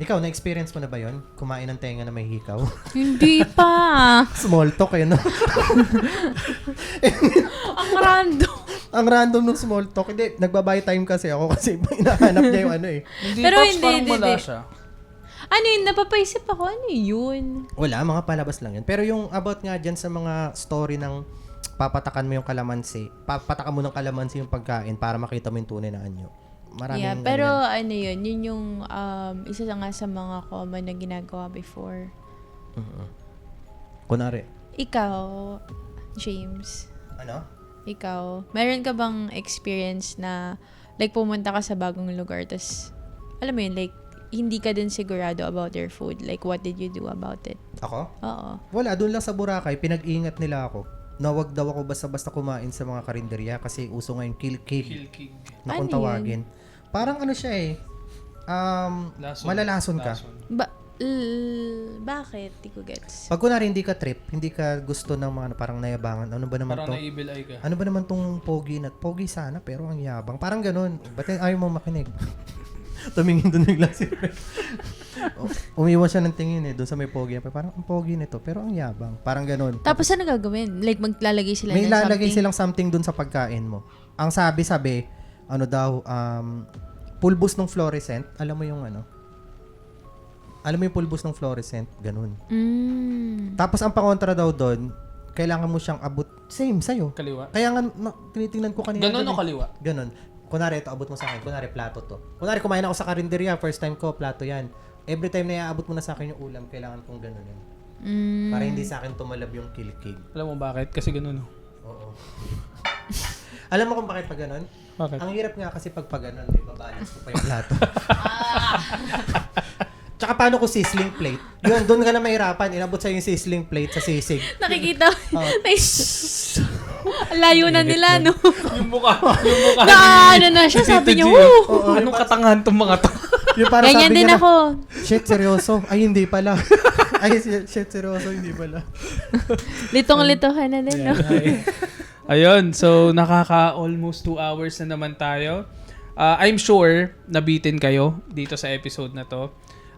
Ikaw, na-experience mo na ba yon? Kumain ng tenga na may hikaw? Hindi pa. Small talk eh, no? Ang random. Ang random ng small talk. Hindi, nagbabuy time kasi ako kasi hinahanap niya yung Hindi, Pero Pops, hindi, parang hindi, wala hindi. siya. Ano yun? Napapaisip ako. Ano yun? Wala, mga palabas lang yan. Pero yung about nga dyan sa mga story ng papatakan mo yung kalamansi, papatakan mo ng kalamansi yung pagkain para makita mo yung tunay na anyo. Maraming pero ganyan. ano yun? Yun yung isa nga sa mga common na ginagawa before. Kunwari. Ikaw, James. Ano? Ikaw, meron ka bang experience na like pumunta ka sa bagong lugar tas alam mo yun, like hindi ka din sigurado about their food. Like what did you do about it? Ako? Oo. Wala, doon lang sa Boracay, pinag-ingat nila ako. Na wag daw ako basta-basta kumain sa mga karinderya kasi uso ngayon kilkig Kilkig. na kung Ano tawagin. Parang ano siya eh. Malalason ka. Bakit? Di ko gets. Pag kunwari hindi ka trip, hindi ka gusto ng mga parang nayabangan, ano ba naman Parang to? na-evil eye ka. Ano ba naman tong pogi na? Pogi sana, pero ang yabang. Parang ganun. Ba't ayaw mo makinig? Tumingin doon bigla si Fred. Umiwan siya ng tingin eh, doon sa may pogi. Parang ang pogi nito, pero ang yabang. Parang ganun. Tapos ano gagawin? Like maglalagay sila May ng lalagay something? silang something doon sa pagkain mo. Ang sabi, ano daw, pulbos ng fluorescent. Alam mo yung ano? Alam mo yung pulbos ng fluorescent? Ganun. Tapos ang pangontra daw doon, kailangan mo siyang abot. Same sa'yo. Kaliwa. Kaya nga, tinitingnan ko kanina. Ganon o kaliwa? Ganon. Kunwari, ito, abot mo sa akin. Kunwari, plato to. Kunwari, kumain ako sa karinderya. First time ko, plato yan. Every time na iaabot mo na sa akin yung ulam, kailangan kong ganon yan. Para hindi sa akin tumalab yung kilikig. Alam mo bakit? Kasi ganun. Oo. Alam mo kung bakit pag ganun? Bakit? Ang hirap nga kasi pag ganun, may babalance ko pa yung plato. Tsaka paano ko sizzling plate? Yun, doon ka na mahirapan. Inabot sa'yo yung sizzling plate sa sisig. Nakikita. Layo na nila, no? Yung mukha Ano na siya, sabi niya, woo! Oo, Anong katangahan tong mga to? yung para Ganyan sabi din niya ako. Shit, seryoso? Ay, hindi pala. Ay, shit, seryoso? Hindi pala. Litong-lito ka na din, no? Ayun, so almost 2 hours na naman tayo. I'm sure nabitin kayo dito sa episode na to.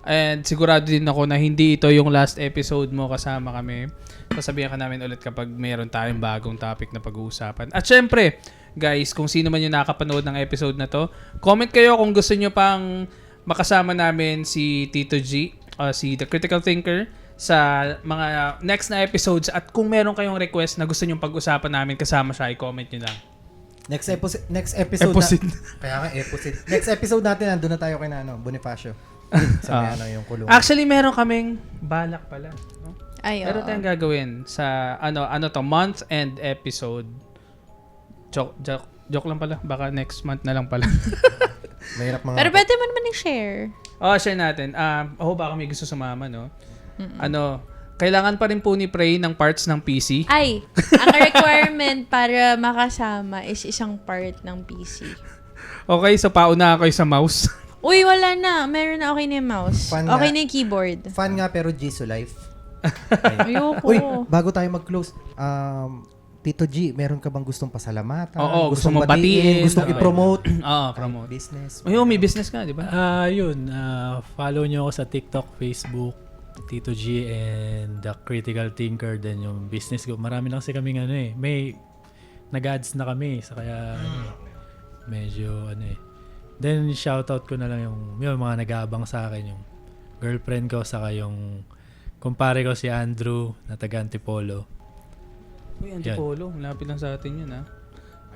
And sigurado din ako na hindi ito yung last episode mo kasama kami. Sasabihan ka namin ulit kapag mayroon tayong bagong topic na pag-uusapan. At syempre, guys, kung sino man yung nakapanood ng episode na to, comment kayo kung gusto nyo pang makasama namin si Tito G, si The Critical Thinker, sa mga next na episodes. At kung meron kayong request na gusto nyo pag-usapan namin kasama siya, i-comment nyo lang. Next episode kaya nga, episode. Next episode natin, nandun na tayo kay Bonifacio. Sa may yung kulungan. Actually, meron kaming balak pala. No? Ay, Meron tayong gagawin sa month end episode. Joke lang pala. Baka next month na lang pala. Mahirap mga... Pero pwede mo naman i-share. Share natin. Baka may gusto sumama, no? Kailangan pa rin po ni Prey ng parts ng PC. Ay, ang requirement para makasama is isang part ng PC. Okay, so pauna ako sa mouse. Uy, wala na. Meron na okay na yung mouse. Fun Okay nga. na yung keyboard. Fun nga pero Jisoo life. Ayoko. Uy, bago tayo mag-close, Tito G, meron ka bang gustong pasalamatan? Oo, gusto gustong mong batiin. gustong Oo. i-promote? Promote. Business. May business ka, di ba? Follow nyo ako sa TikTok, Facebook, Tito G and The Critical Thinker. Then yung business ko, marami lang kasi kaming may nag-ads na kami. So kaya medyo Then shoutout ko na lang yung mga nag-aabang sa akin, yung girlfriend ko, saka yung kumpare ko si Andrew na taga Antipolo. Uy, Antipolo. Malapit lang sa atin yun, ha?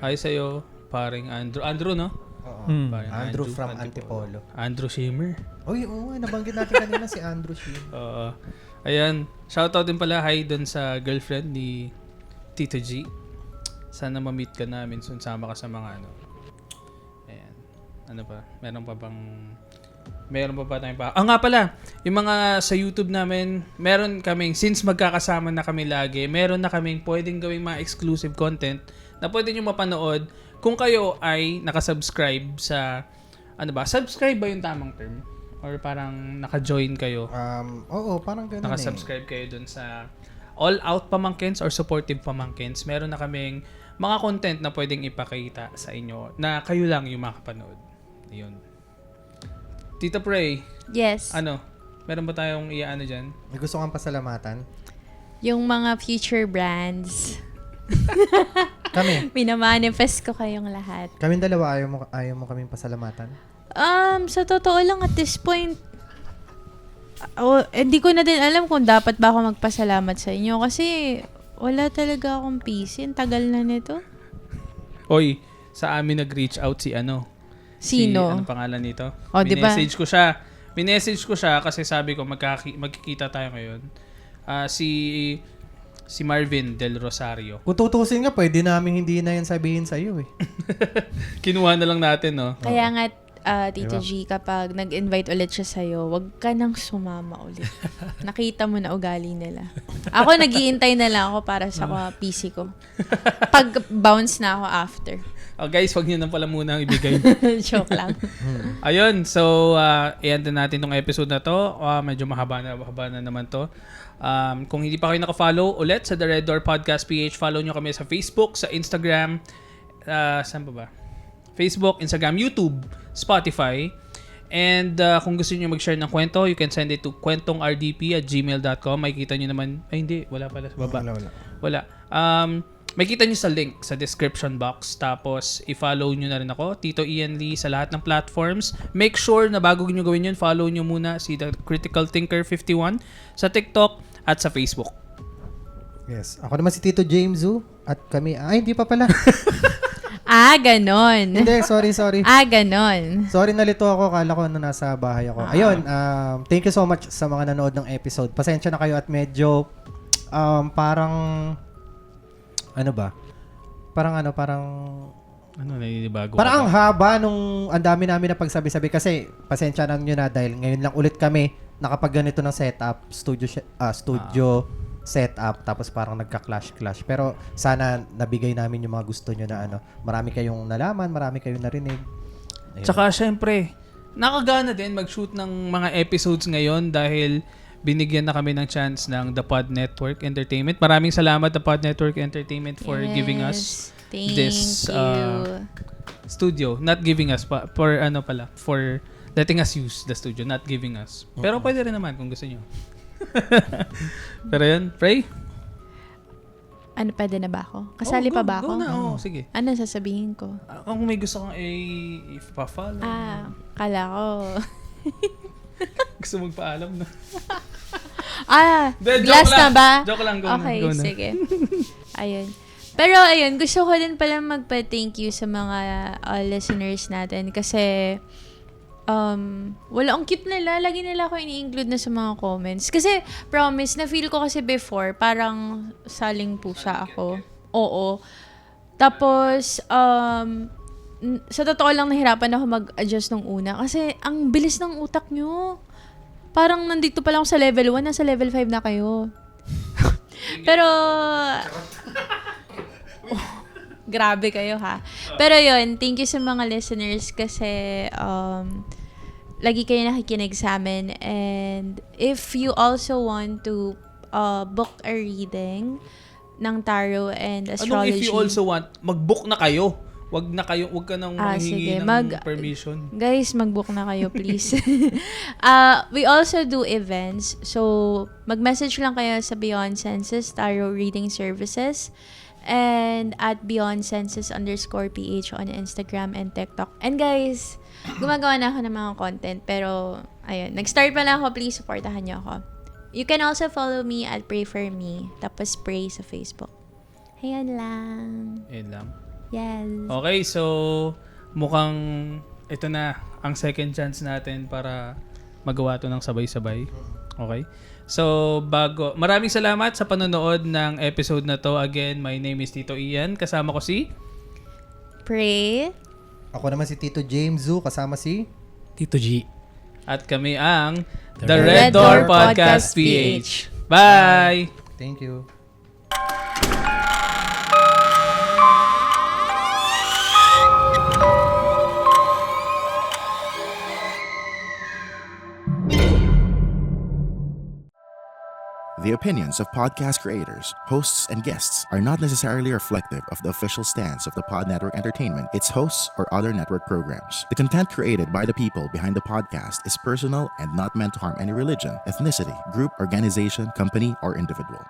Hi sa'yo, paring Andrew. Andrew, no? Oo. Paring Andrew from Antipolo. Andrew Shimmer. Uy, oo, nabanggit natin kanina si Andrew Shim. Oo. Ayan. Shoutout din pala, hi dun sa girlfriend ni Tito G. Sana ma-meet ka namin soon. Sama ka sa mga Ayan. Ano pa? Meron pa ba tayong pa? Nga pala, yung mga sa YouTube namin, meron kaming, since magkakasama na kami lagi, meron na kaming pwedeng gawing mga exclusive content na pwede nyo mapanood kung kayo ay nakasubscribe sa, subscribe ba yung tamang term? Or parang naka-join kayo? Oo, parang ganun Nakasubscribe kayo dun sa All Out Pamangkins or Supportive Pamangkins. Meron na kaming mga content na pwedeng ipakita sa inyo na kayo lang yung makapanood. Yun. Tita Prey, Yes. meron ba tayong dyan? May gusto kang pasalamatan? Yung mga future brands. Kami. Minamanifest ko kayong lahat. Kaming dalawa, ayaw mo kaming pasalamatan? Sa totoo lang at this point, hindi ko na din alam kung dapat ba ako magpasalamat sa inyo kasi wala talaga akong PC. Ang tagal na nito. Oy, sa amin nag-reach out si Sino? Anong pangalan nito? Diba? Minessage ko siya kasi sabi ko magkikita tayo ngayon. Si Marvin Del Rosario. Kung tutusin nga, pwede namin hindi na yan sabihin sa'yo eh. Kinuha na lang natin, no? Kaya nga, Tito G, kapag nag-invite ulit siya sa'yo, wag ka nang sumama ulit. Nakita mo na ugali nila. Ako, nag-iintay na lang ako para sa PC ko. Pag-bounce na ako after. Guys, wag niyo na pala muna ibigay. Joke lang. Ayun, so i-end na natin tong episode na to. Medyo mahaba na naman to. Kung hindi pa kayo naka-follow ulit sa The Red Door Podcast PH, follow nyo kami sa Facebook, sa Instagram, saan pa ba? Facebook, Instagram, YouTube, Spotify. And kung gusto niyo mag-share ng kwento, you can send it to kwentongrdp@gmail.com. Makikita niyo naman, hindi, wala pala sa baba. Wala. Makikita nyo sa link sa description box. Tapos, i-follow nyo na rin ako, Tito Ian Lee, sa lahat ng platforms. Make sure na bago nyo gawin yun, follow nyo muna si The Critical Thinker 51 sa TikTok at sa Facebook. Yes. Ako naman si Tito James Zhu. At kami, hindi pa pala. ganon. Hindi, sorry. Ganon. Sorry, nalito ako. Kala ko nasa bahay ako. Ayun, thank you so much sa mga nanood ng episode. Pasensya na kayo at medyo parang ano ba? Parang naninibago parang ang ka ba? haba nung ang dami namin na pagsabi-sabi kasi pasensya na nyo na dahil ngayon lang ulit kami nakapag-ganito ng setup, studio setup, tapos parang nagka-clash. Pero sana nabigay namin yung mga gusto nyo na marami kayong nalaman, marami kayong narinig. Ayun. Tsaka syempre, nakagana din mag-shoot ng mga episodes ngayon dahil binigyan na kami ng chance ng The Pod Network Entertainment. Maraming salamat The Pod Network Entertainment for giving us this studio. Not giving us for letting us use the studio, not giving us. Pero pwede rin naman kung gusto nyo. Pero yun, Pray? Ano, pwede na ba ako? Kasali pa ba ako? Go na, sige. Ano sasabihin ko? Kung may gusto kang i-follow. Kala ko. Gusto magpaalam na. Glass na ba? Joke lang, go okay, na. Sige. Ayun. Pero ayun, gusto ko din pala magpa-thank you sa mga listeners natin kasi ang cute nila. Lagi nila ako ini-include na sa mga comments. Kasi, promise, na-feel ko kasi before, parang saling pusa ako. Oo. Tapos, sa totoo lang nahirapan ako mag-adjust nung una. Kasi, ang bilis ng utak nyo. Parang nandito pa lang ako sa level 1, nasa level 5 na kayo. Pero, grabe kayo ha. Pero yun, thank you sa mga listeners kasi lagi kayo nakikinig sa amin. And if you also want to book a reading ng tarot and astrology. Anong if you also want? Mag-book na kayo. Wag ka nang manghingi ng permission. Guys, mag-book na kayo, please. We also do events. So, mag-message lang kayo sa Beyond Senses Tarot Reading Services and at BeyondSenses_PH on Instagram and TikTok. And guys, gumagawa na ako ng mga content. Pero, ayun. Nag-start pa lang ako. Please, supportahan niyo ako. You can also follow me at Pray For Me. Tapos, Pray sa Facebook. Ayan lang. Ayan lang. Yes. Okay, so mukhang ito na ang second chance natin para magawa to ng sabay-sabay. Okay? So, maraming salamat sa panonood ng episode na to. Again, my name is Tito Ian. Kasama ko si Pray. Ako naman si Tito James Zhu, kasama si Tito G. at kami ang The The Red Red Door Door Podcast Podcast PH. Bye! Thank you. The opinions of podcast creators, hosts, and guests are not necessarily reflective of the official stance of the Pod Network Entertainment, its hosts, or other network programs. The content created by the people behind the podcast is personal and not meant to harm any religion, ethnicity, group, organization, company, or individual.